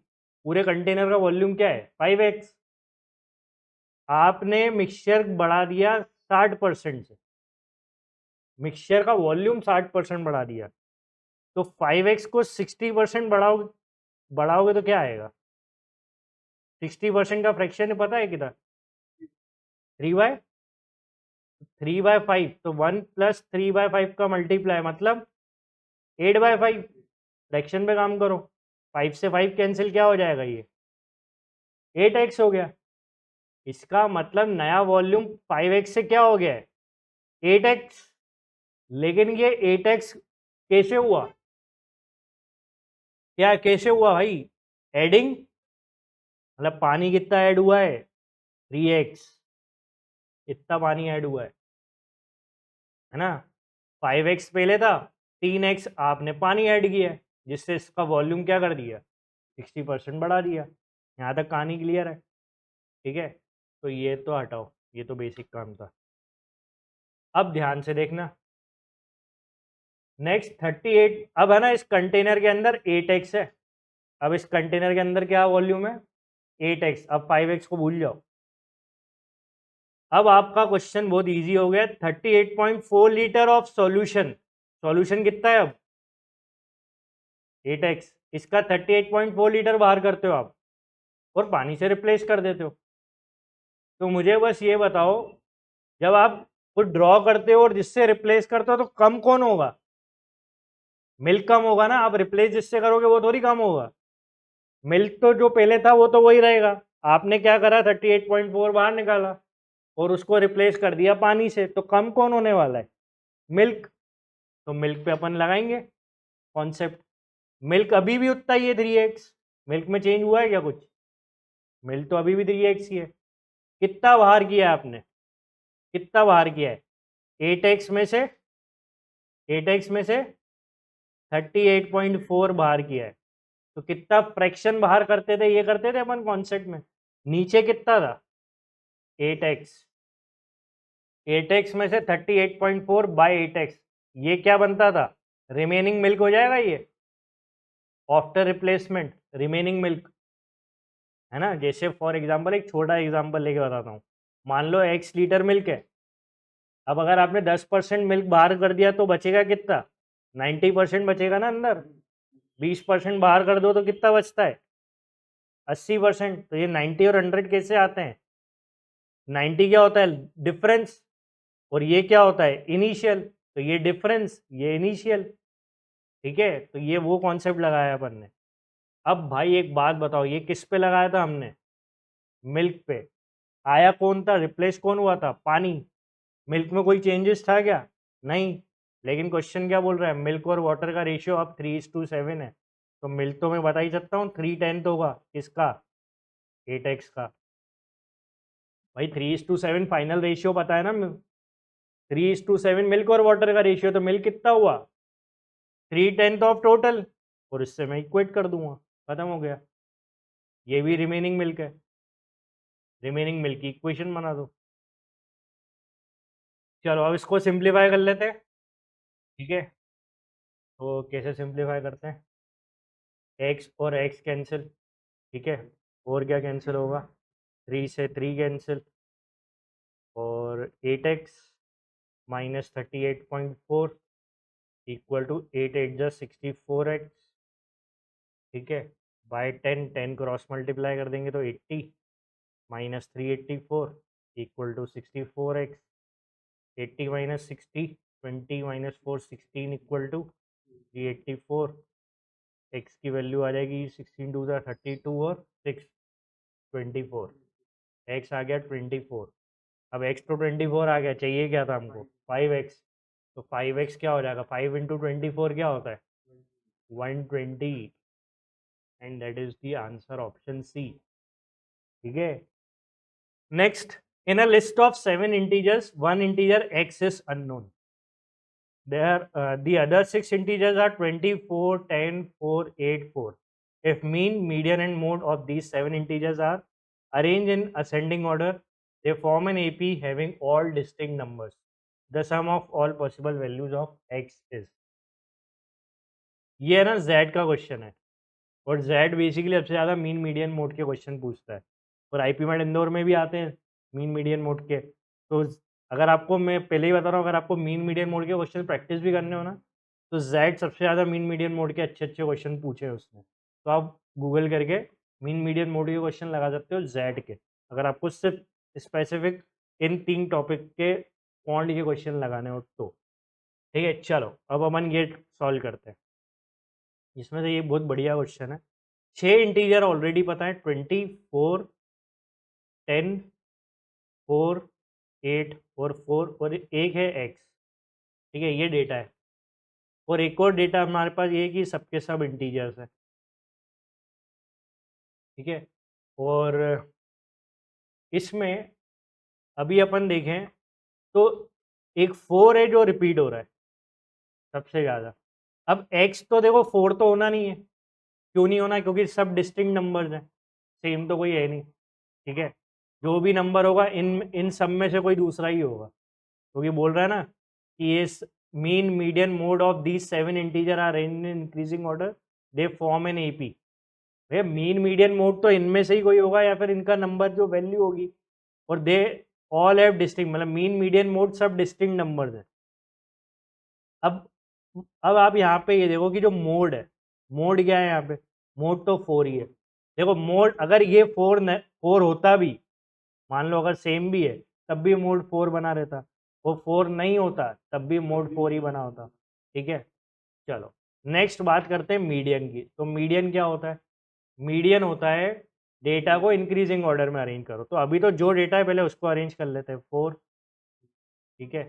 पूरे कंटेनर का वॉल्यूम क्या है? 5x। आपने मिक्सचर बढ़ा दिया 60% से, मिक्सचर का वॉल्यूम 60% बढ़ा दिया, तो 5x को 60% बढ़ाओगे, बढ़ाओगे तो क्या आएगा? 60% का फ्रैक्शन पता है कितना? 3/5। तो 1 + 3/5 का मल्टीप्लाई मतलब 8/5। फ्रैक्शन पे काम करो, 5 से 5 कैंसिल, क्या हो जाएगा? ये 8x हो गया। इसका मतलब नया वॉल्यूम 5x से क्या हो गया है? 8x। लेकिन ये 8x कैसे हुआ? क्या कैसे हुआ भाई? एडिंग, मतलब पानी कितना ऐड हुआ है? 3x। इतना पानी ऐड हुआ है ना। 5x पहले था, 3x आपने पानी ऐड किया है, जिससे इसका वॉल्यूम क्या कर दिया? 60% बढ़ा दिया। यहाँ तक कहानी क्लियर है? ठीक है, तो ये तो हटाओ, ये तो बेसिक काम था। अब ध्यान से देखना, नेक्स्ट 38। अब है ना, इस कंटेनर के अंदर 8x है। अब इस कंटेनर के अंदर क्या वॉल्यूम है? 8x। अब 5x को भूल जाओ। अब आपका क्वेश्चन बहुत इजी हो गया। 38.4 लीटर ऑफ सॉल्यूशन। सॉल्यूशन कितना है अब? 8x। इसका 38.4 लीटर बाहर करते हो आप और पानी से रिप्लेस कर देते हो। तो मुझे बस ये बताओ, जब आप वो ड्रॉ करते हो और जिससे रिप्लेस करते हो तो कम कौन होगा? मिल्क कम होगा ना। आप रिप्लेस जिससे करोगे वो थोड़ी कम होगा। मिल्क तो जो पहले था वो तो वही रहेगा। आपने क्या करा? 38.4 बाहर निकाला और उसको रिप्लेस कर दिया पानी से, तो कम कौन होने वाला है? मिल्क। तो मिल्क पे अपन लगाएंगे कॉन्सेप्ट। मिल्क अभी भी उतना ही है, 3x। मिल्क में चेंज हुआ है क्या कुछ? मिल्क तो अभी भी 3x ही है। कितना बाहर किया है आपने? कितना बाहर किया है? 8x में से 38.4 बाहर किया है। तो कितना फ्रैक्शन बाहर करते थे, ये करते थे अपन कॉन्सेप्ट में। नीचे कितना था 8x, 8x में से 38.4 बाई 8x, ये क्या बनता था, रिमेनिंग मिल्क हो जाएगा ये आफ्टर रिप्लेसमेंट, रिमेनिंग मिल्क, है ना। जैसे फॉर एग्जांपल एक छोटा एग्जांपल लेके बताता हूँ, मान लो x लीटर मिल्क है, अब अगर आपने 10% मिल्क बाहर कर दिया तो बचेगा कितना, 90% बचेगा ना अंदर। 20% बाहर कर दो तो कितना बचता है 80%। तो ये 90 और 100 कैसे आते हैं, 90 क्या होता है डिफरेंस, और ये क्या होता है इनिशियल, तो ये डिफरेंस ये इनिशियल। ठीक है, तो ये वो कॉन्सेप्ट लगाया अपन ने। अब भाई एक बात बताओ, ये किस पे लगाया था हमने, मिल्क पे। आया कौन था, रिप्लेस कौन हुआ था, पानी। मिल्क में कोई चेंजेस था क्या, नहीं। लेकिन क्वेश्चन क्या बोल रहा है, मिल्क और वाटर का रेशियो अब 3:7 है। तो मिल्क तो मैं बता ही सकता हूँ 3:10 होगा, किसका 8x का। भाई 3:7 फाइनल रेशियो पता है ना, 3:7 मिल्क और वाटर का रेशियो, तो मिल्क कितना हुआ 3/10 ऑफ टोटल, और इससे मैं इक्वेट कर दूंगा, खत्म हो गया। ये भी रिमेनिंग मिल्क है, रिमेनिंग मिल्क की इक्वेशन बना दो। चलो अब इसको सिंप्लीफाई कर लेते हैं। ठीक है, तो कैसे सिंप्लीफाई करते हैं, एक्स और एक्स कैंसिल, ठीक है, और क्या कैंसिल होगा, 3 से 3 कैंसिल, और 8x माइनस 38.4 इक्वल टू 8 8 जा 64x, ठीक है, बाय 10, 10 क्रॉस मल्टीप्लाई कर देंगे तो 80 minus 384 equal to 64x, 80 minus 60, 20 minus 4 16 equal to 384। X की वैल्यू आ जाएगी 16 टू ज़ा 32 और 6 24, एक्स आ गया 24। अब एक्स तो 24 आ गया, चाहिए क्या था हमको 5x, तो 5x क्या हो जाएगा, 5 इंटू 24 क्या होता है 120, and that is the answer option C. ठीक है, next, in a list of 7 integers, one integer x is unknown. There, the other 6 integers are 24, 10, 4, 8, 4. If mean, median, and mode of these 7 integers are arranged in ascending order, they form an AP having all distinct numbers. The sum of all possible values of x is. ये है ना z का question है, और z basically सबसे ज़्यादा mean median mode के question पूछता है, और आईपी मैट इंदौर में भी आते हैं मीन मीडियन मोड के। तो अगर आपको, मैं पहले ही बता रहा हूँ, अगर आपको मीन मीडियन मोड के क्वेश्चन प्रैक्टिस भी करने हो ना, तो जेड सबसे ज़्यादा मीन मीडियन मोड के अच्छे अच्छे क्वेश्चन पूछे हैं उसने। तो आप गूगल करके मीन मीडियन मोड के क्वेश्चन लगा सकते हो जेड के, अगर आपको सिर्फ स्पेसिफिक इन 3 टॉपिक के पॉइंट के क्वेश्चन लगाने हो तो। ठीक है, चलो अब अपन ये सॉल्व करते हैं। इसमें से ये बहुत बढ़िया क्वेश्चन है। 6 इंटीजर ऑलरेडी पता है, 24, 10, 4, 8 और 4, और एक है x। ठीक है, ये डेटा है, और एक और डेटा हमारे पास ये है कि सबके सब इंटीजर्स है। ठीक है, और इसमें अभी अपन देखें तो एक 4 है जो रिपीट हो रहा है सबसे ज़्यादा। अब x तो देखो 4 तो होना नहीं है, क्यों नहीं होना, क्योंकि सब डिस्टिंक्ट नंबर्स हैं, सेम तो कोई है नहीं। ठीक है, जो भी नंबर होगा इन इन सब में से कोई दूसरा ही होगा, क्योंकि बोल रहा है ना कि ये mean median mode of these 7 integer are in increasing order, they form an AP. भैया मीन मीडियन मोड तो इनमें से ही कोई होगा, या फिर इनका नंबर जो वैल्यू होगी, और दे ऑल हैव डिस्टिंक्ट, मतलब मीन मीडियन मोड सब डिस्टिंक्ट नंबर्स हैं। अब अब आप यहाँ पे ये देखो कि जो मोड है, मोड क्या है यहाँ पे, मोड तो 4 ही है। देखो मोड, अगर ये 4 होता भी, मान लो अगर सेम भी है, तब भी मोड 4 बना रहता, वो 4 नहीं होता तब भी मोड 4 ही बना होता। ठीक है, चलो नेक्स्ट बात करते हैं मीडियन की। तो मीडियन क्या होता है, मीडियन होता है डेटा को इंक्रीजिंग ऑर्डर में अरेंज करो। तो अभी तो जो डेटा है पहले उसको अरेंज कर लेते हैं, 4, ठीक है,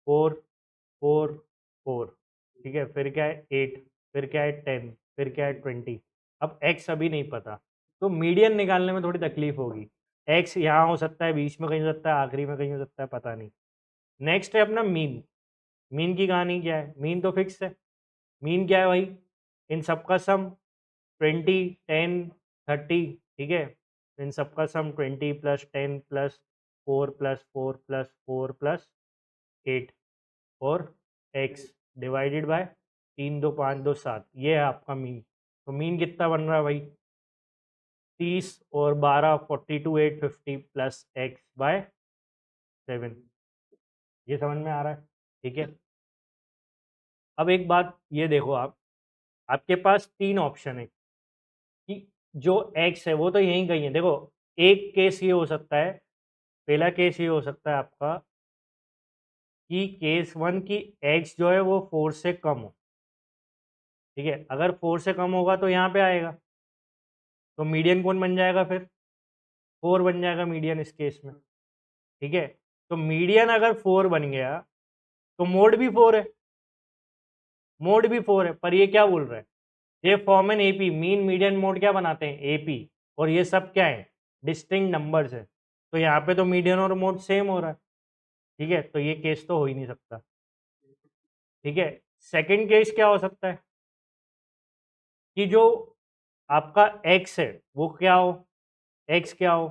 4, 4, 4, ठीक है, फिर क्या है 8, फिर क्या है 10, फिर क्या है 20। अब x अभी नहीं पता, तो मीडियन निकालने में थोड़ी तकलीफ होगी। x यहाँ हो सकता है, बीच में कहीं हो सकता है, आखिरी में कहीं हो सकता है, पता नहीं। नेक्स्ट है अपना मीन। मीन की कहानी क्या है, मीन तो फिक्स है। मीन क्या है भाई, इन सबका सम 20, 10, 30, ठीक है। इन सबका सम 20 + 10 + 4 + 4 + 4 + 8 और x डिवाइडेड बाय 3, 2, 5, 2, 7, ये है आपका मीन। तो मीन कितना बन रहा है भाई? 30 और 12, 42, 850 + x/7। ये समझ में आ रहा है? ठीक है। अब एक बात ये देखो, आप आपके पास 3 ऑप्शन है कि जो x है वो तो यहीं कहीं है। देखो, एक केस ये हो सकता है, पहला केस ये हो सकता है आपका कि केस 1 की x जो है वो 4 से कम हो, ठीक है। अगर 4 से कम होगा तो यहाँ पे आएगा, तो मीडियन कौन बन जाएगा फिर? 4 बन जाएगा मीडियन इस केस में, ठीक है। तो मीडियन अगर 4 बन गया तो मोड भी 4 है, मोड भी 4 है, पर ये क्या बोल रहा है? ये form an AP, mean median mode क्या बनाते हैं? एपी। और ये सब क्या है? डिस्टिंक्ट नंबर्स है। तो यहाँ पे तो मीडियन और मोड सेम हो रहा है, ठीक है। तो ये केस तो हो ही नहीं सकता, ठीक है। सेकंड केस क्या हो सकता है कि जो आपका एक्स है वो क्या हो, एक्स क्या हो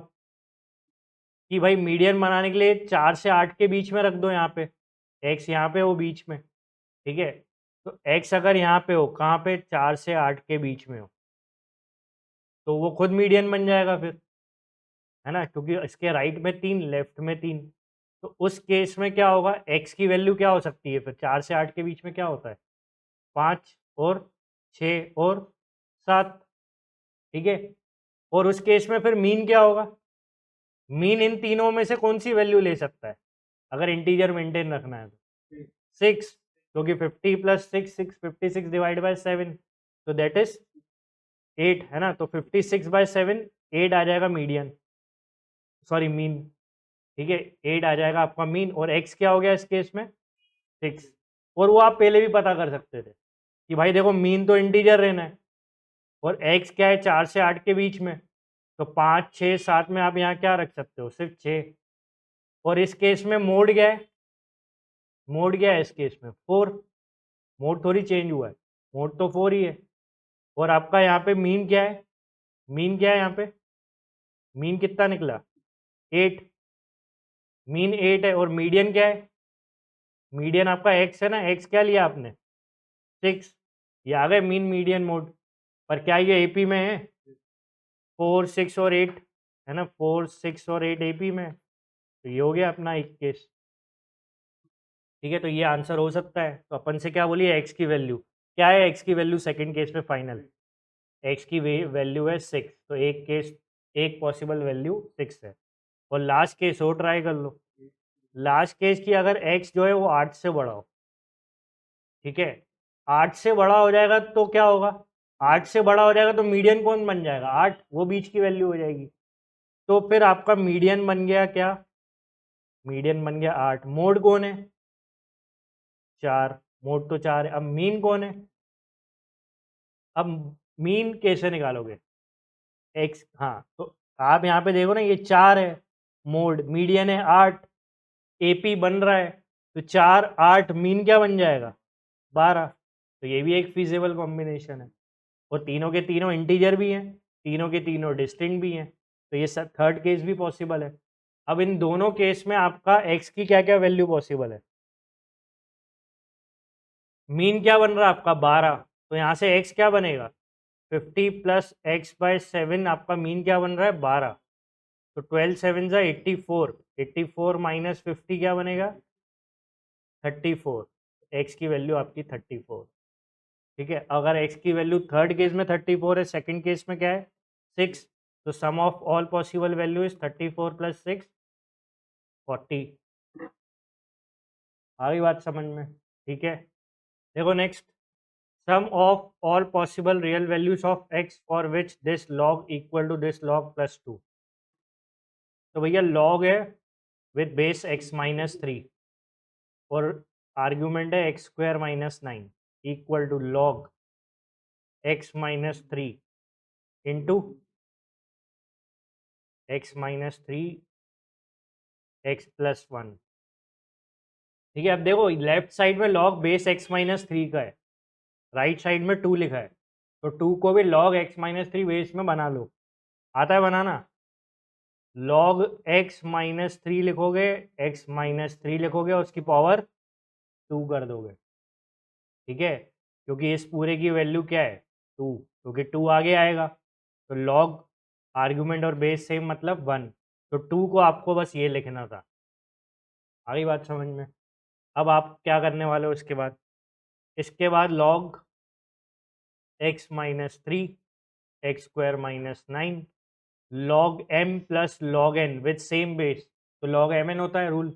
कि भाई मीडियन बनाने के लिए 4 से 8 के बीच में रख दो यहाँ पे, एक्स यहाँ पे हो बीच में, ठीक है। तो एक्स अगर यहाँ पे हो, कहाँ पे? 4 से 8 के बीच में हो, तो वो खुद मीडियन बन जाएगा फिर, है ना, क्योंकि इसके राइट में 3, लेफ्ट में 3। तो उस केस में क्या होगा? एक्स की वैल्यू क्या हो सकती है फिर? 4 से 8 के बीच में क्या होता है? 5 और 6 और 7, ठीक है। और उस केस में फिर मीन क्या होगा? मीन इन तीनों में से कौन सी वैल्यू ले सकता है अगर इंटीजर मेंटेन रखना है तो? 6, क्योंकि 50 + 6, 56 डिवाइड बाय 7, तो दैट इज 8, है ना। तो 56/7, 8 आ जाएगा मीडियन, सॉरी मीन, ठीक है। 8 आ जाएगा आपका मीन। और एक्स क्या हो गया इस केस में? 6। और वो आप पहले भी पता कर सकते थे कि भाई देखो, मीन तो इंटीजर रहना है और एक्स क्या है? 4 से 8 के बीच में, तो 5, 6, 7 में आप यहाँ क्या रख सकते हो? सिर्फ 6। और इस केस में मोड क्या है? मोड क्या है इस केस में? 4। मोड थोड़ी चेंज हुआ है, मोड तो 4 ही है। और आपका यहाँ पे मीन क्या है? मीन क्या है यहाँ पे? मीन कितना निकला? 8। मीन 8 है। और मीडियन क्या है? मीडियन आपका एक्स है ना, एक्स क्या लिया आपने? 6। ये आ गए मीन मीडियन मोड। पर क्या ये एपी में है? 4, 6 और 8, है ना, 4, 6 और 8 एपी में है। तो ये हो गया अपना एक केस, ठीक है। तो ये आंसर हो सकता है। तो अपन से क्या बोलिए? एक्स की वैल्यू क्या है? एक्स की वैल्यू सेकंड केस में फाइनल, एक्स की वैल्यू है 6। तो एक केस, एक पॉसिबल वैल्यू 6 है। और लास्ट केस और ट्राई कर लो। लास्ट केस की अगर एक्स जो है वो 8 से बड़ा हो, ठीक है। 8 से बड़ा हो जाएगा तो क्या होगा? 8 से बड़ा हो जाएगा तो मीडियन कौन बन जाएगा? 8, वो बीच की वैल्यू हो जाएगी। तो फिर आपका मीडियन बन गया क्या? मीडियन बन गया 8। मोड कौन है? 4। मोड तो 4 है। अब मीन कौन है? अब मीन कैसे निकालोगे? एक्स, हाँ, तो आप यहाँ पे देखो ना, ये 4 है मोड, मीडियन है 8, एपी बन रहा है। तो 4, 8, मीन क्या बन जाएगा? 12। तो ये भी एक फिजिबल कॉम्बिनेशन है। और तीनों के तीनों इंटीजर भी हैं, तीनों के तीनों डिस्टिंक्ट भी हैं। तो ये सब थर्ड केस भी पॉसिबल है। अब इन दोनों केस में आपका एक्स की क्या क्या वैल्यू पॉसिबल है? मीन क्या बन रहा है आपका? 12। तो यहाँ से एक्स क्या बनेगा? 50 + x/7, आपका मीन क्या बन रहा है? 12। तो 12 7 84, 84 माइनस 50 क्या बनेगा? 34। एक्स की वैल्यू आपकी 34, ठीक है। अगर एक्स की वैल्यू थर्ड केस में 34 है, सेकंड केस में क्या है? 6। तो sum of all possible value is 34 + 6, 40। आ गई बात समझ में? ठीक है। देखो next, sum of all possible real values of x for which this log equal to this log +2। तो भैया लॉग है विद बेस x-3 और आर्ग्यूमेंट है x² - 9 equal to log x-3 into x-3 x+1, ठीक है। अब देखो, लेफ्ट साइड में लॉग बेस x-3 का है, राइट साइड में 2 लिखा है। तो 2 को भी log x माइनस 3 बेस में बना लो, आता है बनाना। log x माइनस 3 लिखोगे, x माइनस 3 लिखोगे और उसकी पावर 2 कर दोगे, ठीक है, क्योंकि इस पूरे की वैल्यू क्या है 2, क्योंकि 2 आगे आएगा, तो log आर्गुमेंट और बेस सेम मतलब 1, तो 2 को आपको बस ये लिखना था। आ गई बात समझ में? अब आप क्या करने वाले हो इसके बाद log x minus 3 x square minus 9 log m plus log n with same base, तो log mn होता है रूल,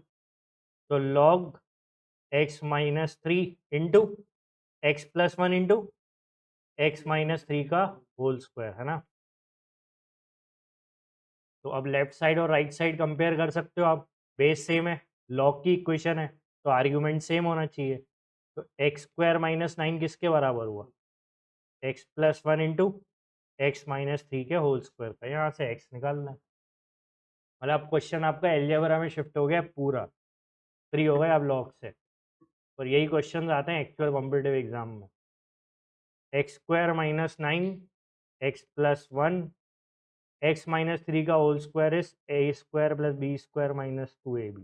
तो log x minus 3 into x plus 1 into x minus 3 का होल स्क्वायर, है ना। तो अब लेफ्ट साइड और राइट साइड कंपेयर कर सकते हो आप, बेस सेम है, log की इक्वेशन है, तो आर्ग्यूमेंट सेम होना चाहिए। तो एक्स स्क्वायर माइनस 9 किसके बराबर हुआ, x plus 1 into x minus 3 के होल स्क्वायर का, यहाँ से एक्स निकालना है। मतलब क्वेश्चन आपका एलजेब्रा में शिफ्ट हो गया पूरा, फ्री हो गए आप लॉग से, और यही क्वेश्चन आते हैं एक्चुअल कॉम्पिटिटिव एग्जाम में। X square minus 9 x plus 1 x minus 3 का whole square is a square plus b square minus 2ab,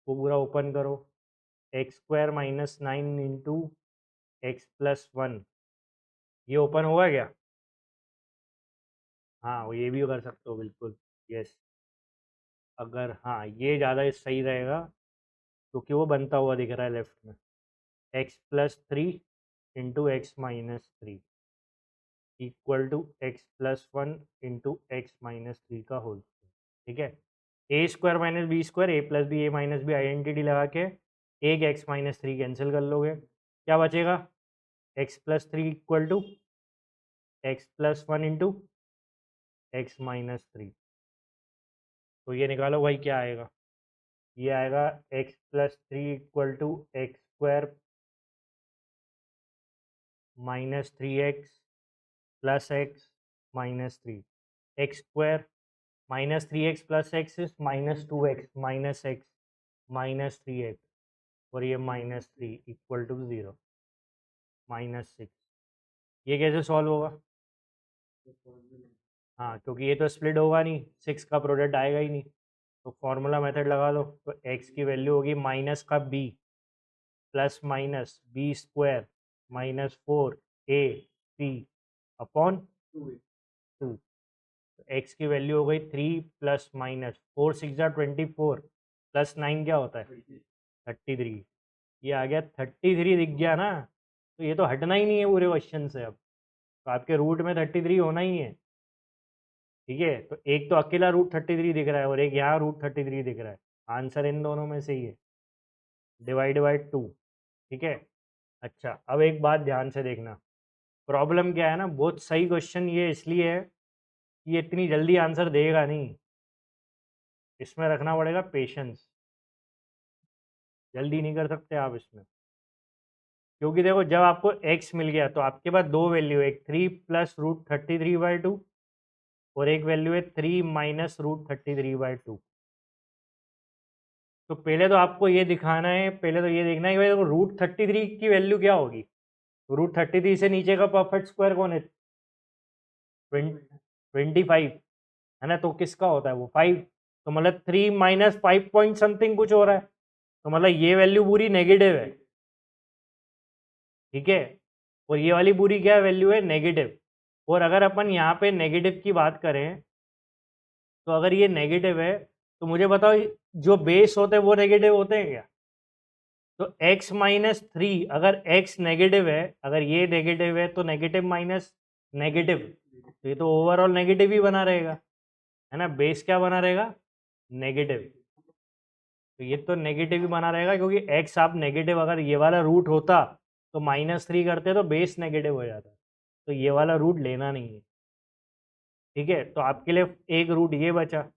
वो पूरा ओपन करो, x square minus 9 into x plus 1, ये ओपन होगा क्या? हाँ, वो ये भी कर सकते हो बिल्कुल, यस। अगर हाँ ये ज़्यादा सही रहेगा, क्योंकि वो बनता हुआ दिख रहा है लेफ्ट में, x plus 3 into x minus 3 equal to x plus 1 into x minus 3 का होल स्क्वायर, ठीक है। A square minus b square, a plus b, a minus b identity लगा के एक एक्स माइनस 3 कैंसिल कर लोगे, क्या बचेगा, x plus 3 equal to x plus 1 into x minus 3, तो ये निकालो भाई क्या आएगा, ये आएगा x plus 3 equal to x square minus 3x plus x minus 3, x square minus 3x plus x is minus 2x minus x minus 3x, और ये माइनस 3 इक्वल टू 0 माइनस 6, ये कैसे सॉल्व होगा? हाँ, क्योंकि ये तो स्प्लिट होगा नहीं, 6 का प्रोडक्ट आएगा ही नहीं, तो फॉर्मूला मेथड लगा लो, तो x की वैल्यू होगी माइनस का b plus minus b square minus 4ac upon 2, तो एक्स की वैल्यू हो गई 3 प्लस माइनस 4 6 24 प्लस 9 क्या होता है 33, ये आ गया 33 दिख गया ना, तो ये तो हटना ही नहीं है पूरे क्वेश्चन से, अब तो आपके रूट में 33 होना ही है, ठीक है। तो एक तो अकेला रूट 33 दिख रहा है और एक यहाँ रूट 33 दिख रहा है, आंसर इन दोनों में से ही है, डिवाइड बाई 2, ठीक है। अच्छा, अब एक बात ध्यान से देखना, प्रॉब्लम क्या है ना, बहुत सही क्वेश्चन ये इसलिए है, ये इतनी जल्दी आंसर देगा नहीं, इसमें रखना पड़ेगा पेशेंस, जल्दी नहीं कर सकते आप इसमें, क्योंकि देखो जब आपको x मिल गया तो आपके पास दो वैल्यू है, एक 3 प्लस रूट 33/2 और एक वैल्यू है 3 माइनस रूट 33/2। तो पहले तो आपको ये दिखाना है, पहले तो ये देखना है कि भाई देखो रूट 33 की वैल्यू क्या होगी, रूट 33 से नीचे का परफेक्ट स्क्वायर कौन है, 25, है ना, तो किसका होता है वो 5, तो मतलब 3 माइनस 5 पॉइंट समथिंग कुछ हो रहा है, तो मतलब ये वैल्यू पूरी नेगेटिव है, ठीक है, और ये वाली पूरी क्या वैल्यू है नेगेटिव, और अगर अपन यहाँ पे नेगेटिव की बात करें, तो अगर ये नेगेटिव है तो मुझे बताओ जो बेस होते हैं वो नेगेटिव होते हैं क्या, तो x माइनस 3 अगर x नेगेटिव है, अगर ये नेगेटिव है तो नेगेटिव माइनस नेगेटिव, तो ये तो ओवरऑल नेगेटिव ही बना रहेगा, है ना, बेस क्या बना रहेगा नेगेटिव, तो ये तो नेगेटिव ही बना रहेगा, क्योंकि x आप नेगेटिव अगर ये वाला रूट होता तो -3 करते तो बेस नेगेटिव हो जाता, तो ये वाला रूट लेना नहीं है, ठीक है। तो आपके लिए एक रूट ये बचा,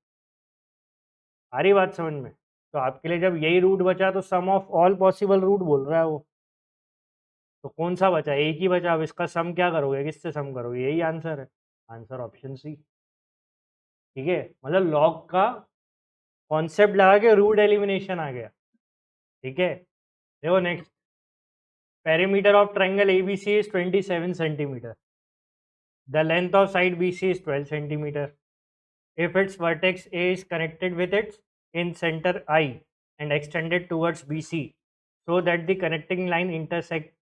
आ रही बात समझ में, तो आपके लिए जब यही रूट बचा तो sum of all possible root बोल रहा है वो, तो कौन सा बचा, एक ही बचा, अब इसका सम क्या करोगे, किससे सम करोगे, यही आंसर है, आंसर ऑप्शन सी, ठीक है। मतलब लॉग का कॉन्सेप्ट लगा के रूट एलिमिनेशन आ गया, ठीक है। देखो next, Perimeter of triangle ABC is 27 centimeter. The length of side BC is 12 centimeter. If its vertex A is connected with its in center I and extended towards BC, so that the connecting line intersect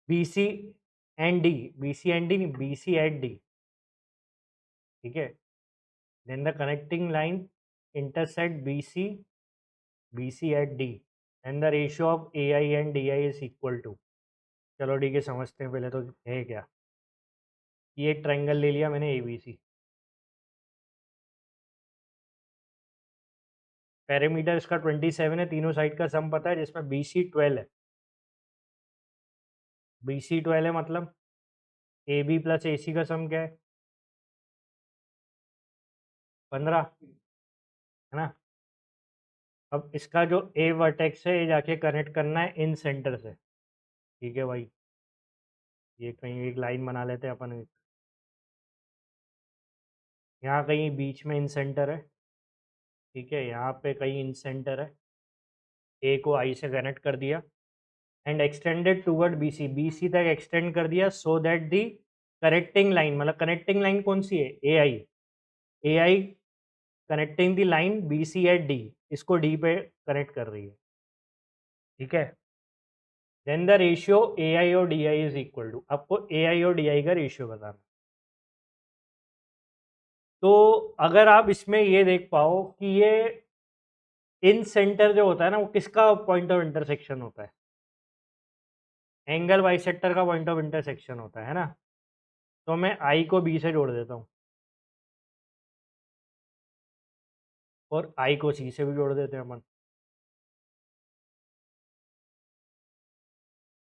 BC and D. BC and D नहीं, BC at D. ठीक है. Then the connecting line intersect BC at D, and the ratio of AI and DI is equal to. चलो ठीक है, समझते हैं पहले तो है क्या. ये एक ट्रायंगल ले लिया मैंने ABC. पेरीमीटर इसका 27 है, तीनों साइड का सम पता है, जिसमें BC 12 है. BC 12 है मतलब AB प्लस AC का सम क्या है? 15 है ना. अब इसका जो A वर्टेक्स है ये जाके कनेक्ट करना है इन सेंटर से. ठीक है भाई, ये कहीं एक लाइन बना लेते हैं अपन. यहाँ कहीं बीच में इन सेंटर है. ठीक है, यहाँ पे कहीं इन सेंटर है. ए को आई से कनेक्ट कर दिया and extended toward BC. BC तक एक्सटेंड कर दिया so that the connecting line, मतलब कनेक्टिंग लाइन कौन सी है? AI connecting the line BC at D, इसको D पे कनेक्ट कर रही है. ठीक है. देन द रेशियो AI और DI इज इक्वल टू, आपको AI और DI का रेशियो बताना. तो अगर आप इसमें ये देख पाओ कि ये इन सेंटर जो होता है ना, वो किसका पॉइंट ऑफ इंटरसेक्शन होता है? एंगल बाइसेक्टर का पॉइंट ऑफ इंटरसेक्शन होता है ना. तो मैं I को B से जोड़ देता हूँ और I को C से भी जोड़ देते हैं अपन.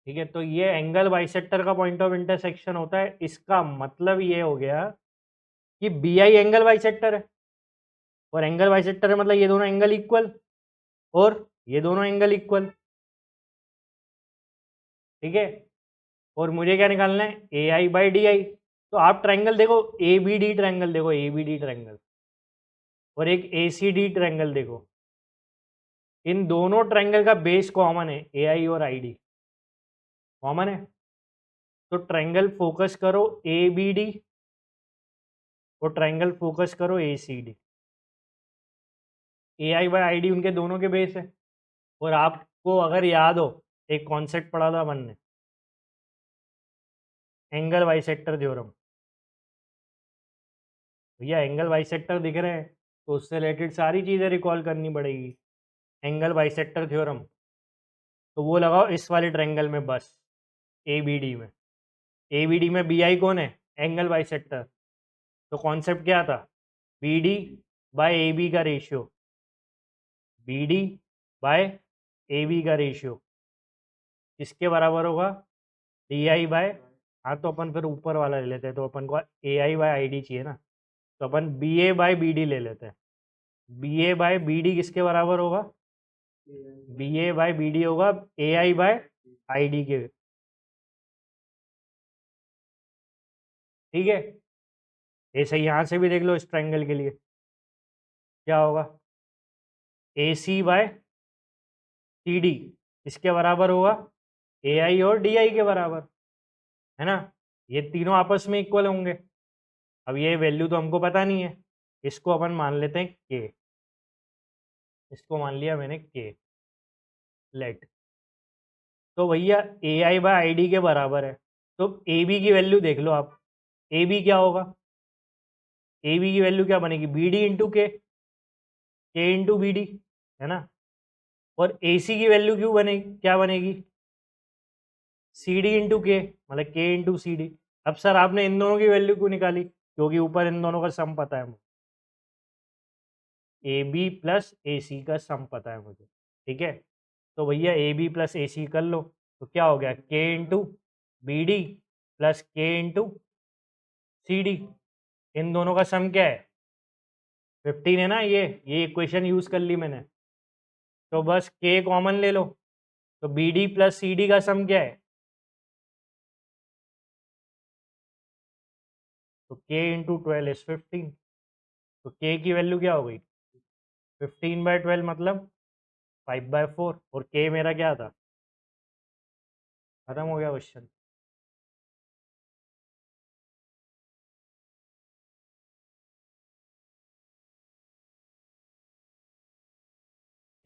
ठीक है, तो ये एंगल बाइसेक्टर का पॉइंट ऑफ इंटरसेक्शन होता है. इसका मतलब ये हो गया कि BI एंगल बाइसेक्टर है, और एंगल बाइसेक्टर है मतलब ये दोनों एंगल इक्वल और ये दोनों एंगल इक्वल. ठीक है, और मुझे क्या निकालना है? AI by DI. तो आप ट्रायंगल देखो, ABD ट्रायंगल देखो, ABD ट्रायंगल और एक ACD ट्रायंगल देखो. इन दोनों ट्रायंगल का बेस कॉमन है, AI और ID कॉमन है. तो ट्रायंगल फोकस करो ABD और ट्रायंगल फोकस करो ACD. AI बाई ID उनके दोनों के बेस है. और आपको अगर याद हो, एक कॉन्सेप्ट पढ़ा था अपन ने, एंगल बाइसेक्टर थ्योरम. भैया एंगल बाइसेक्टर दिख रहे हैं तो उससे रिलेटेड सारी चीज़ें रिकॉल करनी पड़ेगी. एंगल बाइसेक्टर थ्योरम तो वो लगाओ इस वाले ट्रायंगल में, बस ABD में. ABD में BI कौन है? Angle bisector. तो कॉन्सेप्ट क्या था? BD बाय AB का रेशियो. BD बाय AB का रेशियो किसके बराबर होगा? DI बाय, हाँ तो अपन फिर ऊपर वाला ले लेते हैं, तो अपन को AI बाय ID चाहिए ना, तो अपन BA बाय BD ले लेते हैं. BA बाय BD किसके बराबर होगा? BA बाय BD होगा AI बाय ID के. ठीक है, ऐसे यहाँ से भी देख लो, इस ट्रायंगल के लिए क्या होगा? AC बाय CD इसके बराबर होगा AI और DI के बराबर, है ना. ये तीनों आपस में इक्वल होंगे. अब ये वैल्यू तो हमको पता नहीं है, इसको अपन मान लेते हैं K. इसको मान लिया मैंने K. लेट. तो भैया AI बाय ID के बराबर है, तो AB की वैल्यू देख लो आप. AB क्या होगा? AB की वैल्यू क्या बनेगी? BD into K into BD, है ना. और AC की वैल्यू क्यों बनेगी, क्या बनेगी? CD इंटू K, मतलब K इंटू CD. अब सर आपने इन दोनों की वैल्यू क्यों निकाली? क्योंकि ऊपर इन दोनों का सम पता है मुझे. AB प्लस AC का सम पता है मुझे. ठीक है, तो भैया AB प्लस AC कर लो, तो क्या हो गया? K into BD plus K into CD. इन दोनों का सम क्या है? 15 है ना. ये इक्वेशन यूज कर ली मैंने, तो बस K कॉमन ले लो. तो BD प्लस CD का सम क्या है? तो K इंटू 12 इज 15. तो K की वैल्यू क्या हो गई? 15/12 मतलब 5/4. और K मेरा क्या था? खत्म हो गया क्वेश्चन।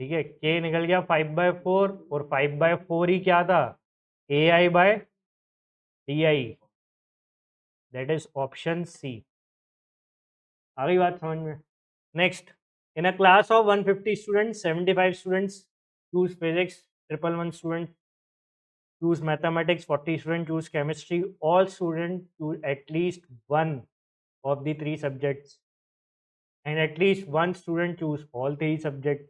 ठीक है, के निकल गया 5/4 और 5/4 ही क्या था, AI/DI, that is option C. आ गई बात समझ में। Next, in a class of 150 students 75 students choose physics, 111 student choose mathematics, 40 students choose chemistry, all students choose at least one of the three subjects, and at least one student choose all three subjects.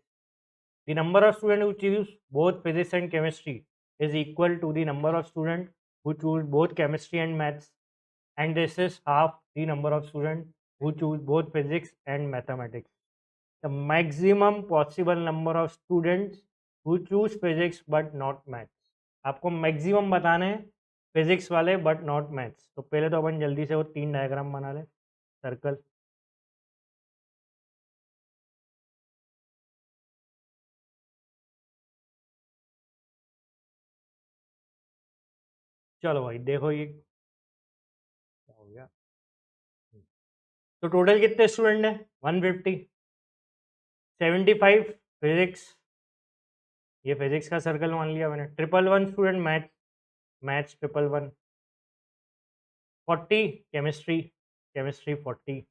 The number of students who choose both physics and chemistry is equal to the number of students who choose both chemistry and maths, and this is half the number of students who choose both physics and mathematics. The maximum possible number of students who choose physics but not maths. आपको maximum बताने हैं physics वाले but not maths. तो पहले तो अपन जल्दी से वो 3 डायग्राम बना ले, सर्कल। चलो भाई देखो ये क्या हो गया। तो टोटल कितने स्टूडेंट हैं, 150, 75 फिजिक्स, ये फिजिक्स का सर्कल मान लिया मैंने, 111 student maths, maths 111, 40 chemistry, chemistry 40,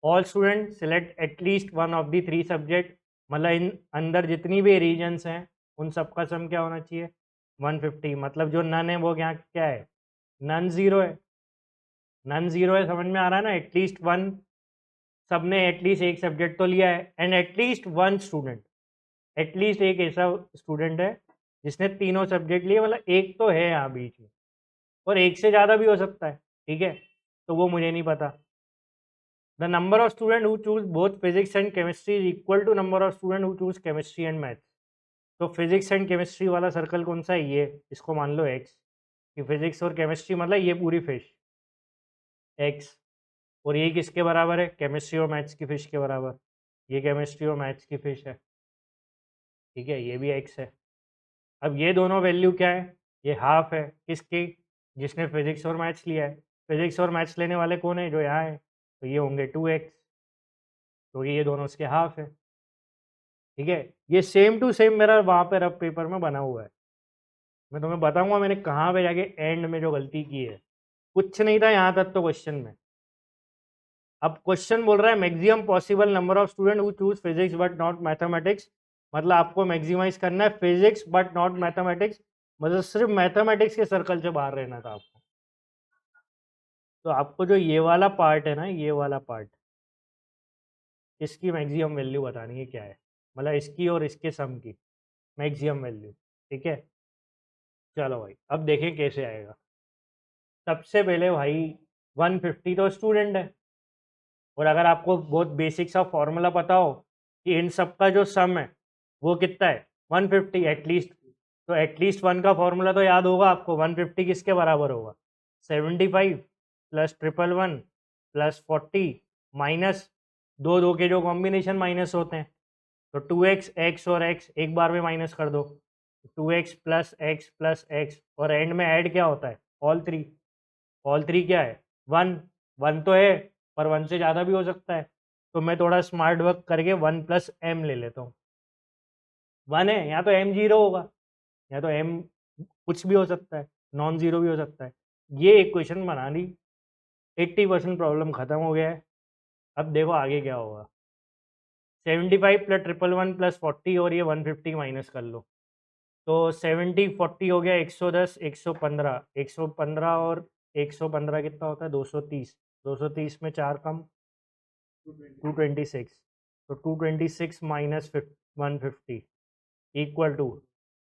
all student select at least one of the three subject, मतलब इन अंदर जितनी भी रीजन्स हैं उन सबका सम क्या होना चाहिए, 150। मतलब जो नन है वो क्या क्या है, नन ज़ीरो है, नन ज़ीरो है, समझ में आ रहा है ना। एटलीस्ट वन, सबने एटलीस्ट एक सब्जेक्ट तो लिया है, and at least one student, at least एक ऐसा स्टूडेंट है जिसने तीनों सब्जेक्ट लिए, मतलब एक तो है यहाँ बीच में, और एक से ज़्यादा भी हो सकता है, ठीक है, तो वो मुझे नहीं पता। The number of students who choose both physics and chemistry is equal to number of students who choose chemistry and maths. तो फिजिक्स एंड केमिस्ट्री वाला सर्कल कौन सा है, ये, इसको मान लो एक्स, कि फिजिक्स और केमिस्ट्री मतलब ये पूरी फिश एक्स, और ये किसके बराबर है, केमिस्ट्री और मैथ्स की फिश के बराबर, ये केमिस्ट्री और मैथ्स की फिश है, ठीक है, ये भी एक्स है। अब ये दोनों वैल्यू क्या है, ये हाफ है किसकी, जिसने फिजिक्स और मैथ्स लिया है, फिजिक्स और मैथ्स लेने वाले कौन है, जो यहाँ है, तो ये होंगे 2x, तो ये दोनों उसके हाफ है, ठीक है। ये सेम टू सेम मेरा वहाँ पे रफ पेपर में बना हुआ है, मैं तुम्हें बताऊंगा मैंने कहाँ पे जाके एंड में जो गलती की है, कुछ नहीं था यहाँ तक तो क्वेश्चन में। अब क्वेश्चन बोल रहा है maximum possible number of student who choose physics but not mathematics, मतलब आपको मैक्सिमाइज करना है फिजिक्स बट नॉट मैथमेटिक्स, मतलब सिर्फ मैथमेटिक्स के सर्कल से बाहर रहना था आपको। तो आपको जो ये वाला पार्ट है ना, ये वाला पार्ट, इसकी मैक्सिमम वैल्यू बतानी है क्या है, मतलब इसकी और इसके सम की मैक्सिमम वैल्यू, ठीक है। चलो भाई अब देखें कैसे आएगा। सबसे पहले भाई 150 तो स्टूडेंट है, और अगर आपको बहुत बेसिक सा फॉर्मूला पता हो कि इन सब का जो सम है वो कितना है, 150 एटलीस्ट, तो एटलीस्ट वन का फॉर्मूला तो याद होगा आपको, 150 किसके बराबर होगा, 75 प्लस 111 प्लस 40 माइनस दो दो के जो कॉम्बिनेशन माइनस होते हैं, तो 2x, x और x एक बार में माइनस कर दो, 2x प्लस एक्स, और एंड में ऐड क्या होता है, ऑल थ्री, ऑल थ्री क्या है, वन, वन तो है पर वन से ज़्यादा भी हो सकता है, तो मैं थोड़ा स्मार्ट वर्क करके 1+m ले लेता हूँ। वन है, या तो m जीरो होगा, या तो m कुछ भी हो सकता है, नॉन जीरो भी हो सकता है। ये इक्वेशन बना ली, 80% प्रॉब्लम खत्म हो गया है। अब देखो आगे क्या होगा, 75 प्लस 111 प्लस 40 और ये 150 माइनस कर लो, तो 70 40 हो गया 110, 115, 115 और 115 कितना होता है, 230, 230 में 4 कम, 226, तो 226 माइनस 150 इक्वल टू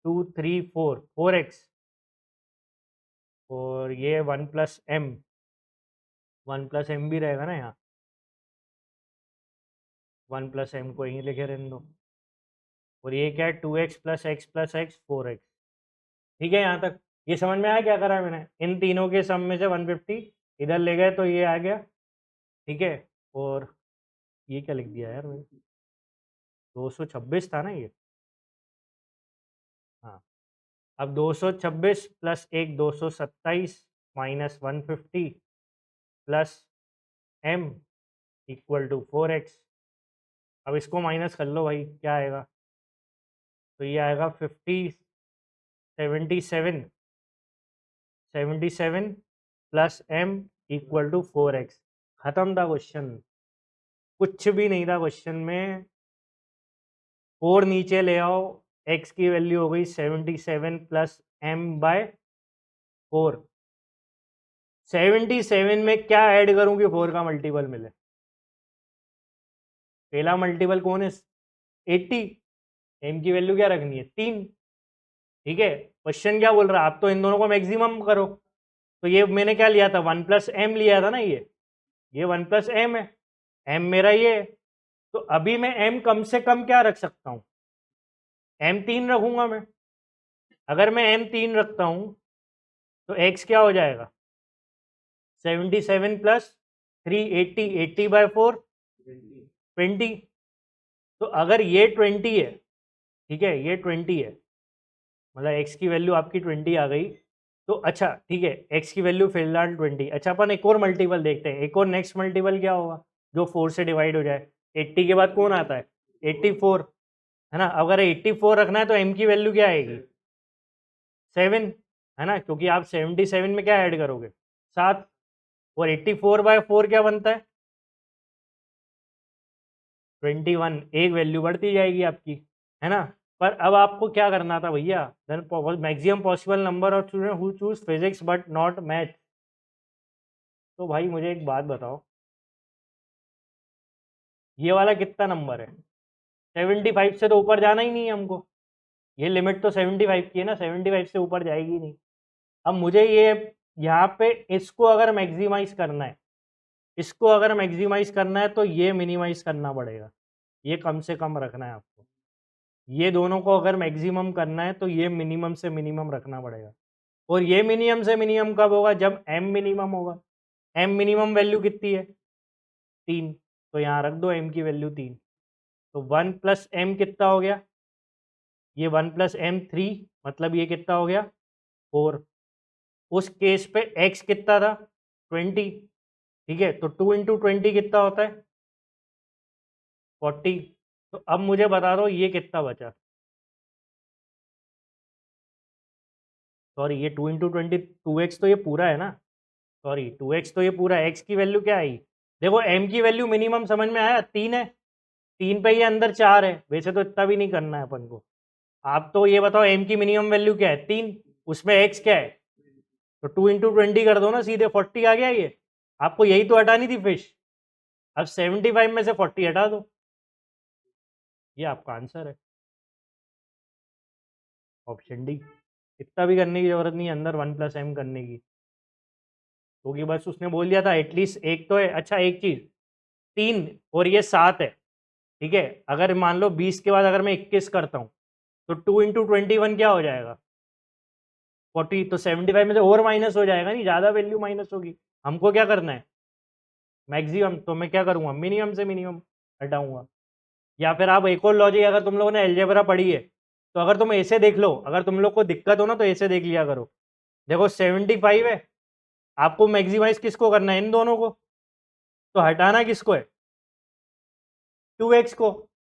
234 4x, और ये 1+m, 1+m भी रहेगा ना यहाँ, 1+m को यहीं लिखे रहने दो, और ये क्या है 2x plus x plus x 4x, ठीक है। यहाँ तक ये समझ में आया क्या करा है मैंने, इन तीनों के सम में से 150 इधर ले गए तो ये आ गया, ठीक है। और ये क्या लिख दिया यार मैंने, 226 था ना ये, हाँ। अब 226 plus 1 227 minus 150 plus m equal to 4x। अब इसको माइनस कर लो भाई, क्या आएगा? तो ये आएगा 77 plus m equal to 4x। खत्म था क्वेश्चन, कुछ भी नहीं था क्वेश्चन में। 4 नीचे ले आओ, x की वैल्यू हो गई 77 प्लस m बाय 4। 77 में क्या ऐड करूं कि 4 का मल्टीपल मिले? पहला मल्टीपल कौन है? 80। m की वैल्यू क्या रखनी है? 3। ठीक है, क्वेश्चन क्या बोल रहा है? आप तो इन दोनों को मैक्सिमम करो। तो ये मैंने क्या लिया था? 1 प्लस एम लिया था ना। ये 1 प्लस एम है, एम मेरा ये है। तो अभी मैं एम कम से कम क्या रख सकता हूँ? एम 3 रखूंगा मैं। अगर मैं एम 3 रखता हूँ तो एक्स क्या हो जाएगा? 77 प्लस 3 80, 80 बाय 4 20। तो अगर ये 20 है, ठीक है, ये 20 है, मतलब एक्स की वैल्यू आपकी 20 आ गई। तो अच्छा ठीक है, एक्स की वैल्यू फिलहाल 20। अच्छा अपन एक और मल्टीपल देखते हैं। एक और नेक्स्ट मल्टीपल क्या होगा जो 4 से डिवाइड हो जाए? 80 के बाद कौन आता है? 84, है ना। अगर 84 रखना है तो एम की वैल्यू क्या आएगी? 7, है ना, क्योंकि आप 77 में क्या ऐड करोगे? 7। और 84 बाय 4 क्या बनता है? 21। एक वैल्यू बढ़ती जाएगी आपकी, है ना। पर अब आपको क्या करना था भैया? Then maximum possible number of student who choose physics but not math. तो भाई मुझे एक बात बताओ, ये वाला कितना नंबर है? 75 से तो ऊपर जाना ही नहीं है हमको। ये लिमिट तो 75 की है ना, 75 से ऊपर जाएगी नहीं। अब मुझे ये यहाँ पे इसको अगर मैक्सिमाइज करना है, इसको अगर मैक्सिमाइज करना है तो ये मिनिमाइज करना पड़ेगा। ये कम से कम रखना है आपको। ये दोनों को अगर मैक्सिमम करना है तो ये मिनिमम से मिनिमम रखना पड़ेगा। और ये मिनिमम से मिनिमम कब होगा? जब एम मिनिमम होगा। एम मिनिमम वैल्यू कितनी है? 3। तो यहाँ रख दो एम की वैल्यू 3। तो 1 प्लस एम कितना हो गया? ये 1 प्लस एम 3, मतलब ये कितना हो गया? 4। उस केस पे एक्स कितना था? 20। ठीक है, तो 2 इंटू 20 कितना होता है? 40। तो अब मुझे बता दो ये कितना बचा? सॉरी, ये 2 इंटू 20 2x तो ये पूरा है ना। सॉरी, 2x तो ये पूरा है। एक्स की वैल्यू क्या आई? देखो एम की वैल्यू मिनिमम समझ में आया? 3 है। 3 पे ये अंदर 4 है। वैसे तो इतना भी नहीं करना है अपन को। आप तो ये बताओ एम की मिनिमम वैल्यू क्या है? 3। उसमें एक्स क्या है? तो 2 इंटू 20 कर दो ना, सीधे 40 आ गया ये। आपको यही तो हटानी थी फिश। अब 75 में से 40 हटा दो, ये आपका आंसर है, ऑप्शन डी। इतना भी करने की जरूरत नहीं है अंदर 1 प्लस एम करने की, क्योंकि बस उसने बोल दिया था एटलीस्ट एक तो है। अच्छा एक चीज, 3 और ये 7 है, ठीक है। अगर मान लो 20 के बाद अगर मैं 21 करता हूँ तो 2 इंटू 21 क्या हो जाएगा? 40। तो 75 में से और माइनस हो जाएगा, नहीं ज़्यादा वैल्यू माइनस होगी। हमको क्या करना है? मैक्सिमम। तो मैं क्या करूँगा? मिनिमम से मिनिमम हटाऊंगा। या फिर आप एक और लॉजिक, अगर तुम लोगों ने एलजेब्रा पढ़ी है तो अगर तुम ऐसे देख लो, अगर तुम लोग को दिक्कत हो ना तो ऐसे देख लिया करो। देखो 75 है, आपको मैक्सिमाइज किसको करना है? इन दोनों को। तो हटाना किसको है? 2x को।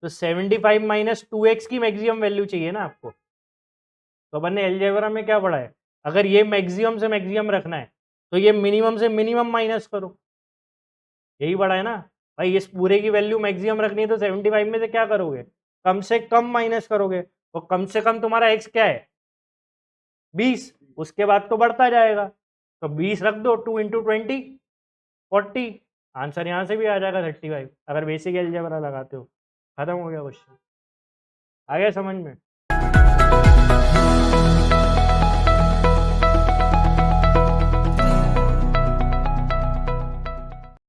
तो 75 माइनस 2x की मैक्सिमम वैल्यू चाहिए ना आपको। तो अपन ने एलजेब्रा में क्या पढ़ा है? अगर ये मैक्सिमम से मैक्सिमम रखना है तो ये मिनिमम से मिनिमम माइनस करो। यही पढ़ा है ना भाई। इस पूरे की वैल्यू मैक्सिमम रखनी है तो 75 में से क्या करोगे? कम से कम माइनस करोगे। और कम से कम तुम्हारा एक्स क्या है? 20। उसके बाद तो बढ़ता जाएगा। तो 20 रख दो, 2 इंटू 20 40। आंसर यहाँ से भी आ जाएगा 35, अगर बेसिक एलजेब्रा लगाते हो। खत्म हो गया क्वेश्चन। आ गया समझ में?